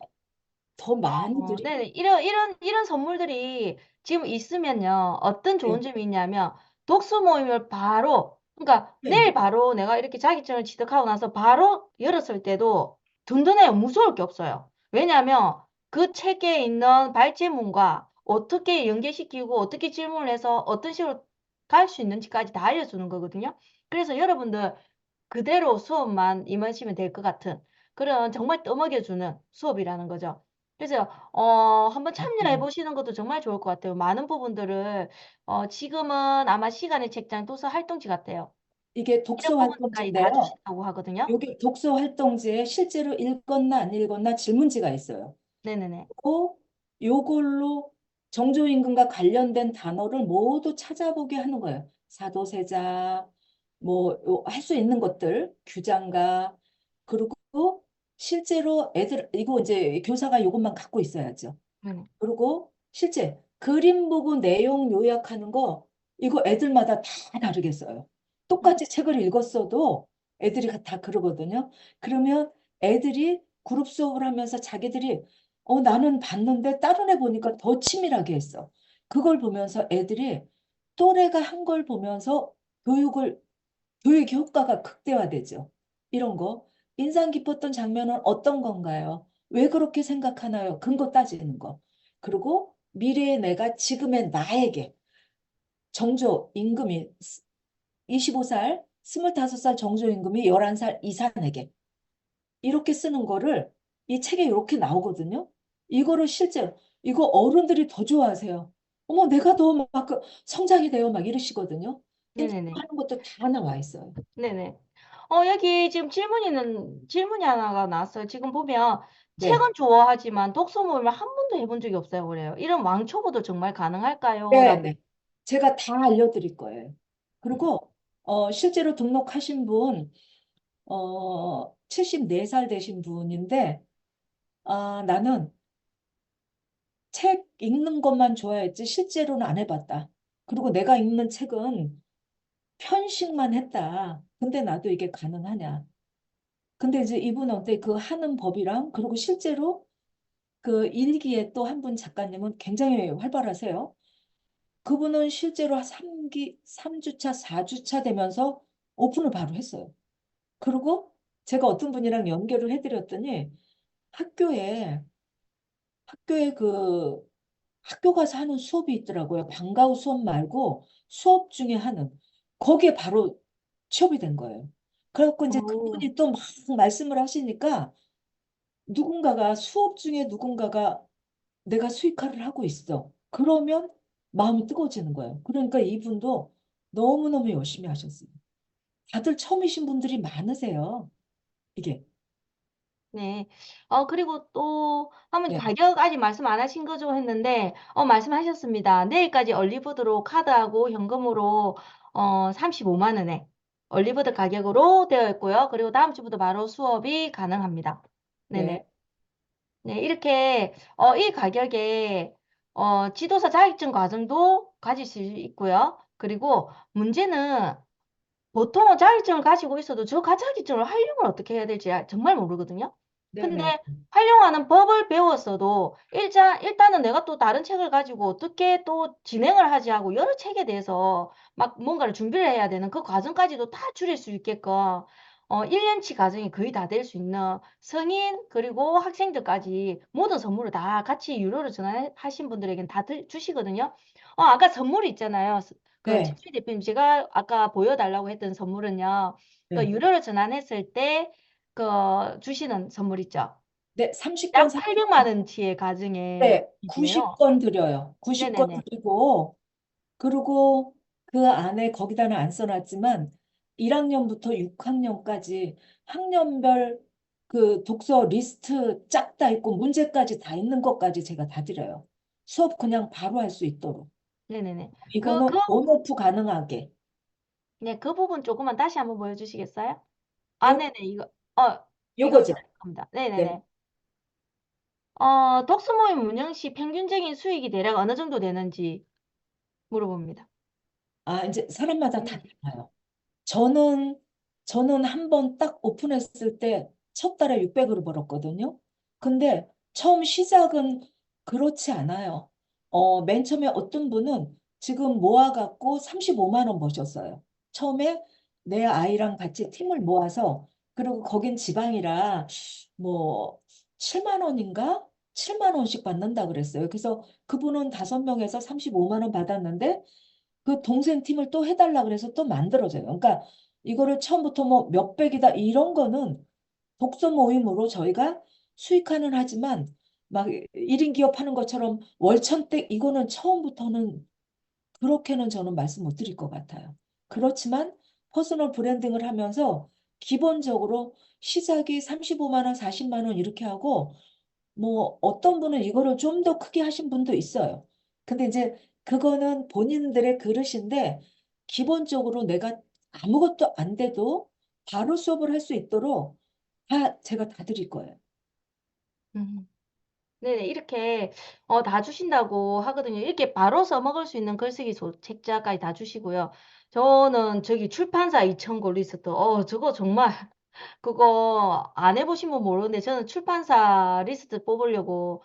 더 많이 네네. 드리고 이런 선물들이 지금 있으면요. 어떤 네, 좋은 점이 있냐면, 독서 모임을 바로, 그러니까 네, 내일 바로 내가 이렇게 자격증을 취득하고 나서 바로 열었을 때도 든든해요. 무서울 게 없어요. 왜냐하면 그 책에 있는 발제문과 어떻게 연계시키고 어떻게 질문을 해서 어떤 식으로 갈 수 있는지까지 다 알려주는 거거든요. 그래서 여러분들 그대로 수업만 임하시면 될 것 같은 그런 정말 떠먹여주는 수업이라는 거죠. 그래서 한번 참여해 맞아요. 보시는 것도 정말 좋을 것 같아요. 많은 부분들을 지금은 아마 시간의 책장 도서 활동지 같아요. 이게 이런 독서 부분들까지 다 활동지인데요. 주신다고 하거든요. 여기 독서 활동지에 실제로 읽었나 안 읽었나 질문지가 있어요. 네네네. 요걸로 정조임금과 관련된 단어를 모두 찾아보게 하는 거예요. 사도세자, 뭐, 할 수 있는 것들, 규장가, 그리고 실제로 이거 이제 교사가 이것만 갖고 있어야죠. 네네. 그리고 실제 그림 보고 내용 요약하는 거, 이거 애들마다 다 다르겠어요. 똑같이 책을 읽었어도 애들이 다 그러거든요. 그러면 애들이 그룹 수업을 하면서 자기들이 나는 봤는데 다른 애 보니까 더 치밀하게 했어. 그걸 보면서 애들이 또래가 한 걸 보면서 교육 효과가 극대화되죠. 이런 거. 인상 깊었던 장면은 어떤 건가요? 왜 그렇게 생각하나요? 근거 따지는 거. 그리고 미래의 내가 지금의 나에게 정조 임금이 25살, 25살 정조 임금이 11살 이산에게 이렇게 쓰는 거를 이 책에 이렇게 나오거든요. 이거를 실제로 이거 어른들이 더 좋아하세요. 어머, 내가 더 막 성장이 돼요. 막 이러시거든요. 네네네. 하는 것도 다 나와 있어요. 네네. 여기 지금 질문이 하나가 나왔어요. 지금 보면 네. 책은 좋아하지만 독서 모임을 한 번도 해본 적이 없어요. 그래요. 이런 왕초보도 정말 가능할까요? 네, 라고. 네. 제가 다 알려드릴 거예요. 그리고 실제로 등록하신 분 74살 되신 분인데 나는 책 읽는 것만 좋아했지 실제로는 안 해봤다. 그리고 내가 읽는 책은 편식만 했다. 근데 나도 이게 가능하냐. 근데 이제 이분은 어때 그 하는 법이랑 그리고 실제로 그 일기에 또 한 분 작가님은 굉장히 활발하세요. 그분은 실제로 3주차, 4주차 되면서 오픈을 바로 했어요. 그리고 제가 어떤 분이랑 연결을 해드렸더니 학교에 학교에 그 학교 가서 하는 수업이 있더라고요. 방과 후 수업 말고 수업 중에 하는 거기에 바로 취업이 된 거예요. 그래갖고 이제 오, 그분이 또 막 말씀을 하시니까 누군가가 수업 중에 누군가가 내가 수익화를 하고 있어. 그러면 마음이 뜨거워지는 거예요. 그러니까 이분도 너무너무 열심히 하셨어요. 다들 처음이신 분들이 많으세요. 이게. 네. 그리고 또 한번 네. 가격 아직 말씀 안 하신 거죠 했는데, 말씀하셨습니다. 내일까지 얼리버드로 카드하고 현금으로 35만 원에 얼리버드 가격으로 되어 있고요. 그리고 다음 주부터 바로 수업이 가능합니다. 네네. 네. 네, 이렇게 이 가격에 지도사 자격증 과정도 가질 수 있고요. 그리고 문제는 보통은 자격증을 가지고 있어도 저 자격증을 활용을 어떻게 해야 될지 정말 모르거든요. 근데 네네. 활용하는 법을 배웠어도 일단은 내가 또 다른 책을 가지고 어떻게 또 진행을 하지 하고 여러 책에 대해서 막 뭔가를 준비를 해야 되는 그 과정까지도 다 줄일 수 있게끔 1년치 과정이 거의 다 될 수 있는 성인 그리고 학생들까지 모든 선물을 다 같이 유료로 전화하신 분들에게는 다 주시거든요. 아까 선물 있잖아요. 그 네. 최수희 대표님 제가 아까 보여달라고 했던 선물은요. 그 네. 유료로 전환했을 때 그 주시는 선물 있죠. 네. 30권, 약 30권. 800만 원치의 가정에 네. 이고요. 90권 드려요. 90권 네네네. 드리고 그리고 그 안에 거기다는 안 써놨지만 1학년부터 6학년까지 학년별 그 독서 리스트 쫙 다 있고 문제까지 다 있는 것까지 제가 다 드려요. 수업 그냥 바로 할 수 있도록. 네네네. 이거는 온오프 가능하게. 네, 그 부분 조금만 다시 한번 보여주시겠어요? 요, 네네. 이거 요거죠. 제가 겁니다. 네. 네네네. 독서 모임 운영 시 평균적인 수익이 대략 어느 정도 되는지 물어봅니다. 아, 이제 사람마다 다 음. 달라요. 저는 저는 한 번 딱 오픈했을 때 첫 달에 600으로 벌었거든요. 근데 처음 시작은 그렇지 않아요. 맨 처음에 어떤 분은 지금 모아갖고 35만 원 버셨어요. 처음에 내 아이랑 같이 팀을 모아서 그리고 거긴 지방이라 뭐 7만 원인가? 7만 원씩 받는다 그랬어요. 그래서 그분은 5명에서 35만 원 받았는데 그 동생 팀을 또 해달라 그래서 또 만들어져요. 그러니까 이거를 처음부터 뭐 몇백이다 이런 거는 독서 모임으로 저희가 수익화는 하지만 막 1인 기업하는 것처럼 월천댁 이거는 처음부터는 그렇게는 저는 말씀 못 드릴 것 같아요. 그렇지만 퍼스널 브랜딩을 하면서 기본적으로 시작이 35만 원, 40만 원 이렇게 하고 뭐 어떤 분은 이거를 좀 더 크게 하신 분도 있어요. 근데 이제 그거는 본인들의 그릇인데 기본적으로 내가 아무것도 안 돼도 바로 수업을 할 수 있도록 제가 다 드릴 거예요. 음. 네네, 이렇게 다 주신다고 하거든요. 이렇게 바로 써먹을 수 있는 글쓰기 책자까지 다 주시고요. 저는 저기 출판사 2,000권 리스트, 저거 정말 그거 안 해보신 분 모르는데 저는 출판사 리스트 뽑으려고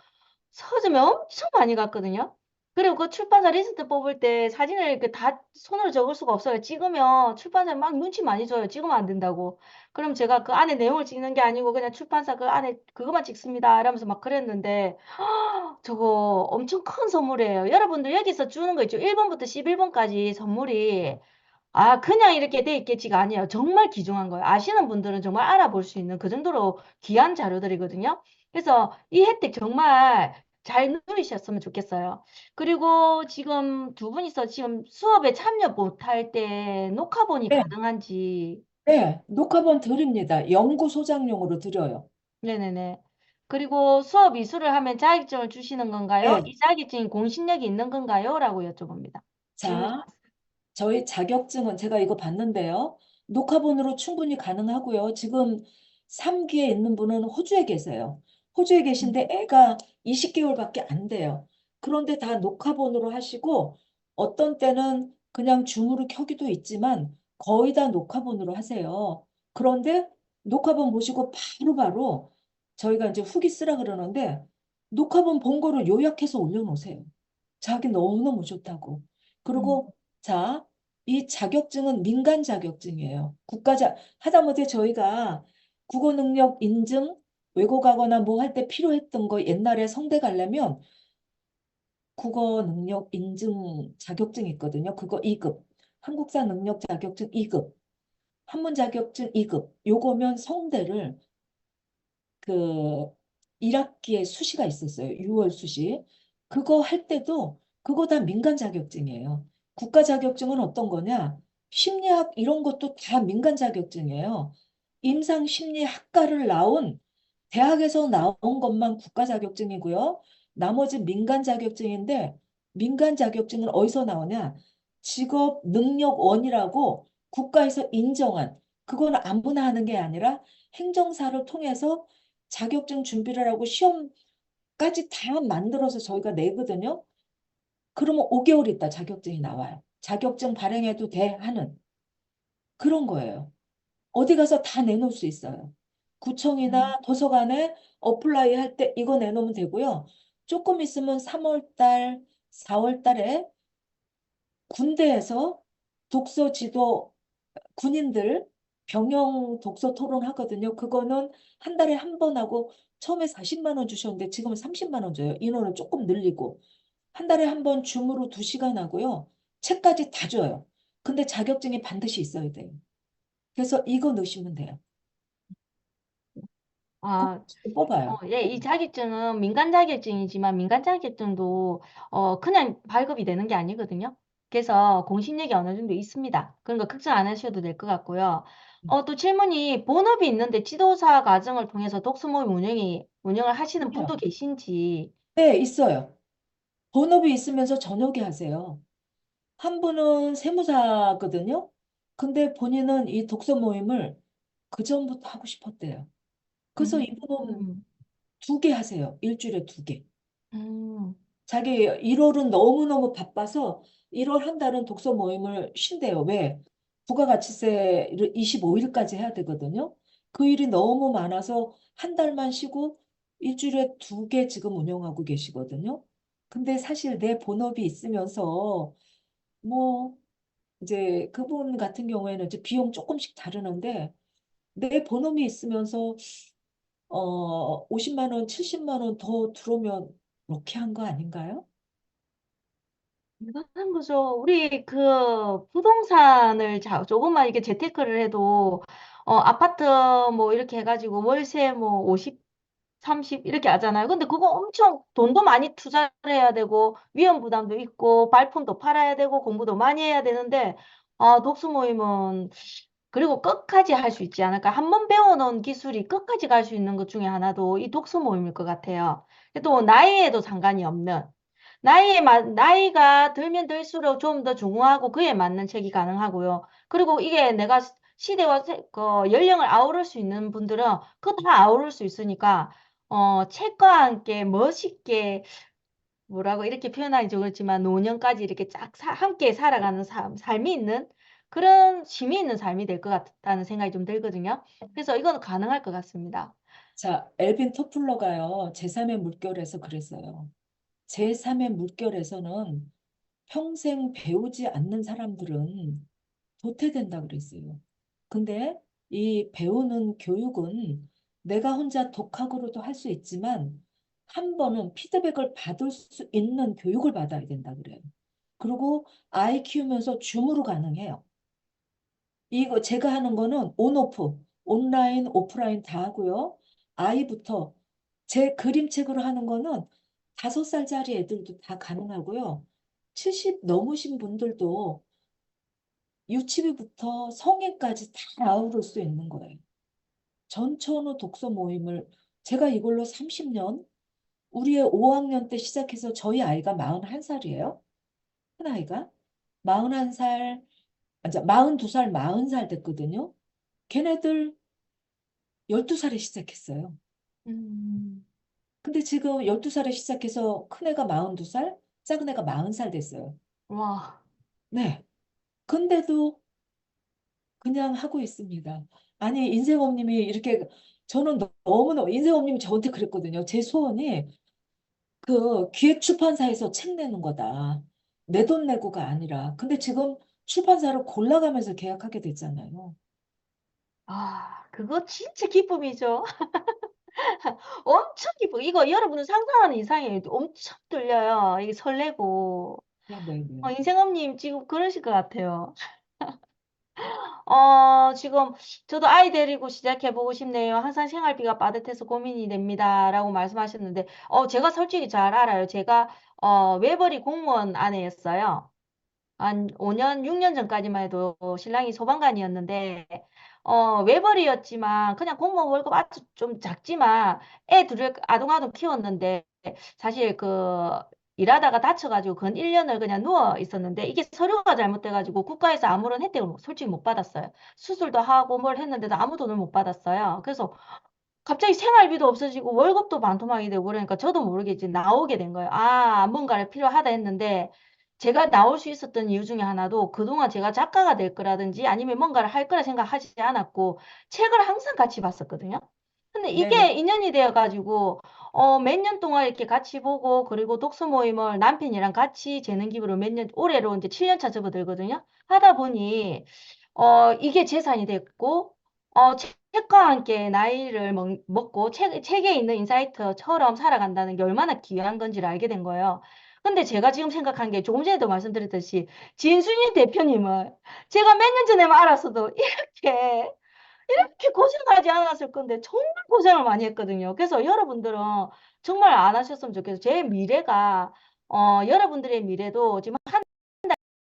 서점에 엄청 많이 갔거든요. 그리고 그 출판사 리스트 뽑을 때 사진을 이렇게 다 손으로 적을 수가 없어요. 찍으면 출판사 막 눈치 많이 줘요. 찍으면 안 된다고. 그럼 제가 그 안에 내용을 찍는 게 아니고 그냥 출판사 그 안에 그것만 찍습니다. 이러면서 막 그랬는데 저거 엄청 큰 선물이에요. 여러분들 여기서 주는 거 있죠. 1번부터 11번까지 선물이 그냥 이렇게 돼 있겠지가 아니에요. 정말 귀중한 거예요. 아시는 분들은 정말 알아볼 수 있는 그 정도로 귀한 자료들이거든요. 그래서 이 혜택 정말 잘 누리셨으면 좋겠어요. 그리고 지금 두 분이서 지금 수업에 참여 못할 때 녹화본이 네, 가능한지, 네, 녹화본 드립니다. 연구소장용으로 드려요. 네네네. 그리고 수업 이수를 하면 자격증을 주시는 건가요? 네, 이 자격증이 공신력이 있는 건가요? 라고 여쭤봅니다. 질문 좀 자, 저희 자격증은 제가 이거 봤는데요. 녹화본으로 충분히 가능하고요. 지금 3기에 있는 분은 호주에 계세요. 호주에 계신데 애가 20개월밖에 안 돼요. 그런데 다 녹화본으로 하시고 어떤 때는 그냥 줌으로 켜기도 있지만 거의 다 녹화본으로 하세요. 그런데 녹화본 보시고 바로바로 저희가 이제 후기 쓰라 그러는데 녹화본 본 거를 요약해서 올려놓으세요. 자기 너무너무 좋다고. 그리고 자, 이 자격증은 민간 자격증이에요. 하다못해 저희가 국어 능력 인증, 외고 가거나 뭐 할 때 필요했던 거 옛날에 성대 가려면 국어 능력 인증 자격증이 있거든요. 그거 2급. 한국사 능력 자격증 2급. 한문 자격증 2급. 요거면 성대를 그 1학기에 수시가 있었어요. 6월 수시. 그거 할 때도 그거 다 민간 자격증이에요. 국가 자격증은 어떤 거냐? 심리학 이런 것도 다 민간 자격증이에요. 임상 심리학과를 나온 대학에서 나온 것만 국가 자격증이고요. 나머지 민간 자격증인데 민간 자격증은 어디서 나오냐? 직업 능력원이라고 국가에서 인정한 그거는 아무나 하는 게 아니라 행정사를 통해서 자격증 준비를 하고 시험까지 다 만들어서 저희가 내거든요. 그러면 5개월 있다 자격증이 나와요. 자격증 발행해도 돼 하는 그런 거예요. 어디 가서 다 내놓을 수 있어요. 구청이나 도서관에 어플라이 할 때 이거 내놓으면 되고요. 조금 있으면 3월 달, 4월 달에 군대에서 독서 지도 군인들 병영 독서 토론 하거든요. 그거는 한 달에 한 번 하고 처음에 40만 원 주셨는데 지금은 30만 원 줘요. 인원을 조금 늘리고 한 달에 한 번 줌으로 2시간 하고요. 책까지 다 줘요. 근데 자격증이 반드시 있어야 돼요. 그래서 이거 넣으시면 돼요. 꼭 아, 뽑아요. 예, 이 자격증은 민간 자격증이지만 민간 자격증도 그냥 발급이 되는 게 아니거든요. 그래서 공신력이 어느 정도 있습니다. 그런 거 걱정 안 하셔도 될 것 같고요. 또 질문이 본업이 있는데 지도사 과정을 통해서 독서 모임 운영을 하시는 분도 계신지. 네, 있어요. 본업이 있으면서 저녁에 하세요. 한 분은 세무사거든요. 근데 본인은 이 독서 모임을 그전부터 하고 싶었대요. 그래서 이분은 음, 2개 하세요. 일주일에 2개. 음, 자기 1월은 너무너무 바빠서 1월 한 달은 독서 모임을 쉰대요. 왜? 부가가치세를 25일까지 해야 되거든요. 그 일이 너무 많아서 한 달만 쉬고 일주일에 2개 지금 운영하고 계시거든요. 근데 사실 내 본업이 있으면서 뭐 이제 그분 같은 경우에는 이제 비용 조금씩 다르는데 내 본업이 있으면서 50만 원, 70만 원 더 들어오면 로케한 거 아닌가요? 대단한 거죠. 우리 그 부동산을 조금만 이렇게 재테크를 해도 아파트 뭐 이렇게 해가지고 월세 뭐 50, 30 이렇게 하잖아요. 근데 그거 엄청 돈도 많이 투자를 해야 되고 위험 부담도 있고 발품도 팔아야 되고 공부도 많이 해야 되는데 독서 모임은 그리고 끝까지 할 수 있지 않을까? 한 번 배워놓은 기술이 끝까지 갈 수 있는 것 중에 하나도 이 독서 모임일 것 같아요. 또 나이에도 상관이 없는 나이가 들면 들수록 좀 더 중후하고 그에 맞는 책이 가능하고요. 그리고 이게 내가 시대와 연령을 아우를 수 있는 분들은 그거 다 아우를 수 있으니까 책과 함께 멋있게 뭐라고 이렇게 표현하기 좀 그렇지만 노년까지 이렇게 함께 살아가는 삶이 있는 그런 쉼이 있는 삶이 될 것 같다는 생각이 좀 들거든요. 그래서 이거는 가능할 것 같습니다. 자, 엘빈 토플러가요. 제3의 물결에서 그랬어요. 제3의 물결에서는 평생 배우지 않는 사람들은 도태된다 그랬어요. 근데 이 배우는 교육은 내가 혼자 독학으로도 할 수 있지만 한 번은 피드백을 받을 수 있는 교육을 받아야 된다 그래요. 그리고 아이 키우면서 줌으로 가능해요. 이거 제가 하는 거는 온오프, 온라인, 오프라인 다 하고요. 아이부터 제 그림책으로 하는 거는 5살짜리 애들도 다 가능하고요. 70 넘으신 분들도 유치부부터 성인까지 다 아우를 수 있는 거예요. 전천후 독서 모임을 제가 이걸로 30년, 우리의 5학년 때 시작해서 저희 아이가 41살이에요. 큰 아이가 41살, 42살, 40살 됐거든요. 걔네들 12살에 시작했어요. 음, 근데 지금 12살에 시작해서 큰애가 42살, 작은애가 40살 됐어요. 와, 네. 근데도 그냥 하고 있습니다. 아니, 인생업님이 이렇게, 저는 너무너무, 인생업님이 저한테 그랬거든요. 제 소원이 그 기획출판사에서 책 내는 거다. 내 돈 내고가 아니라. 근데 지금 출판사를 골라가면서 계약하게 됐잖아요. 아, 그거 진짜 기쁨이죠. 엄청 기뻐. 이거 여러분은 상상하는 이상이에요. 엄청 떨려요. 이게 설레고. 네네. 인생엄님 지금 그러실 것 같아요. 지금 저도 아이 데리고 시작해보고 싶네요. 항상 생활비가 빠듯해서 고민이 됩니다. 라고 말씀하셨는데, 제가 솔직히 잘 알아요. 제가, 외벌이 공무원 아내였어요. 한 5년, 6년 전까지만 해도 신랑이 소방관이었는데, 외벌이였지만, 그냥 공무원 월급 아주 좀 작지만, 애 둘을 아동아동 키웠는데, 사실 일하다가 다쳐가지고 근 1년을 그냥 누워 있었는데, 이게 서류가 잘못돼가지고 국가에서 아무런 혜택을 솔직히 못 받았어요. 수술도 하고 뭘 했는데도 아무 돈을 못 받았어요. 그래서 갑자기 생활비도 없어지고 월급도 반토막이 되고 그러니까 저도 모르게 이제 나오게 된 거예요. 아, 뭔가를 필요하다 했는데 제가 나올 수 있었던 이유 중에 하나도 그동안 제가 작가가 될 거라든지 아니면 뭔가를 할 거라 생각하지 않았고 책을 항상 같이 봤었거든요. 근데 네네. 이게 인연이 되어가지고 몇 년 동안 이렇게 같이 보고 그리고 독서 모임을 남편이랑 같이 재능 기부를 몇 년, 올해로 이제 7년 차 접어들거든요. 하다 보니 이게 재산이 됐고 책과 함께 나이를 먹고 책에 있는 인사이트처럼 살아간다는 게 얼마나 귀한 건지를 알게 된 거예요. 근데 제가 지금 생각한 게 조금 전에도 말씀드렸듯이 진순이 대표님을 제가 몇 년 전에만 알았어도 이렇게 고생하지 않았을 건데 정말 고생을 많이 했거든요. 그래서 여러분들은 정말 안 하셨으면 좋겠어요. 제 미래가 여러분들의 미래도 지금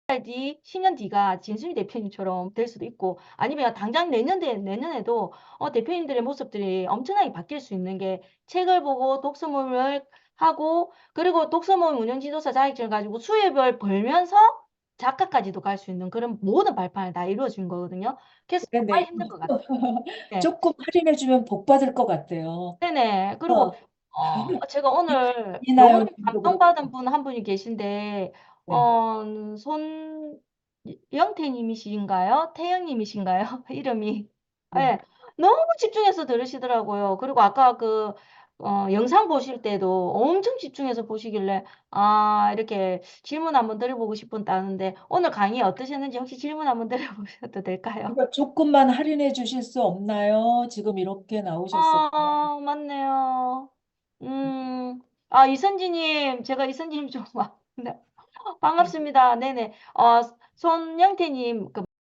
달 뒤, 10년 뒤가 진순이 대표님처럼 될 수도 있고, 아니면 당장 내년에도 대표님들의 모습들이 엄청나게 바뀔 수 있는 게 책을 보고 독서 모임을 하고, 그리고 독서 모임 운영 지도사 자격증을 가지고 수입을 벌면서 작가까지도 갈 수 있는 그런 모든 발판을 다 이루어준 거거든요. 그래서 정말 네네. 힘든 것 같아요. 네. 조금 할인해주면 복 받을 것 같아요. 네네. 그리고, 어, 제가 오늘 너무 이나연 님도 감동받은 그렇고. 분 한 분이 계신데, 네. 손영태님이신가요? 태영님이신가요? 이름이. 네. 네. 너무 집중해서 들으시더라고요. 그리고 아까 영상 보실 때도 엄청 집중해서 보시길래, 아, 이렇게 질문 한번 드려보고 싶다는데, 오늘 강의 어떠셨는지 혹시 질문 한번 드려보셔도 될까요? 이거 조금만 할인해 주실 수 없나요? 지금 이렇게 나오셨어요. 맞네요. 이선지님, 제가 이선지님 좀, 네. 반갑습니다. 네네. 손영태님,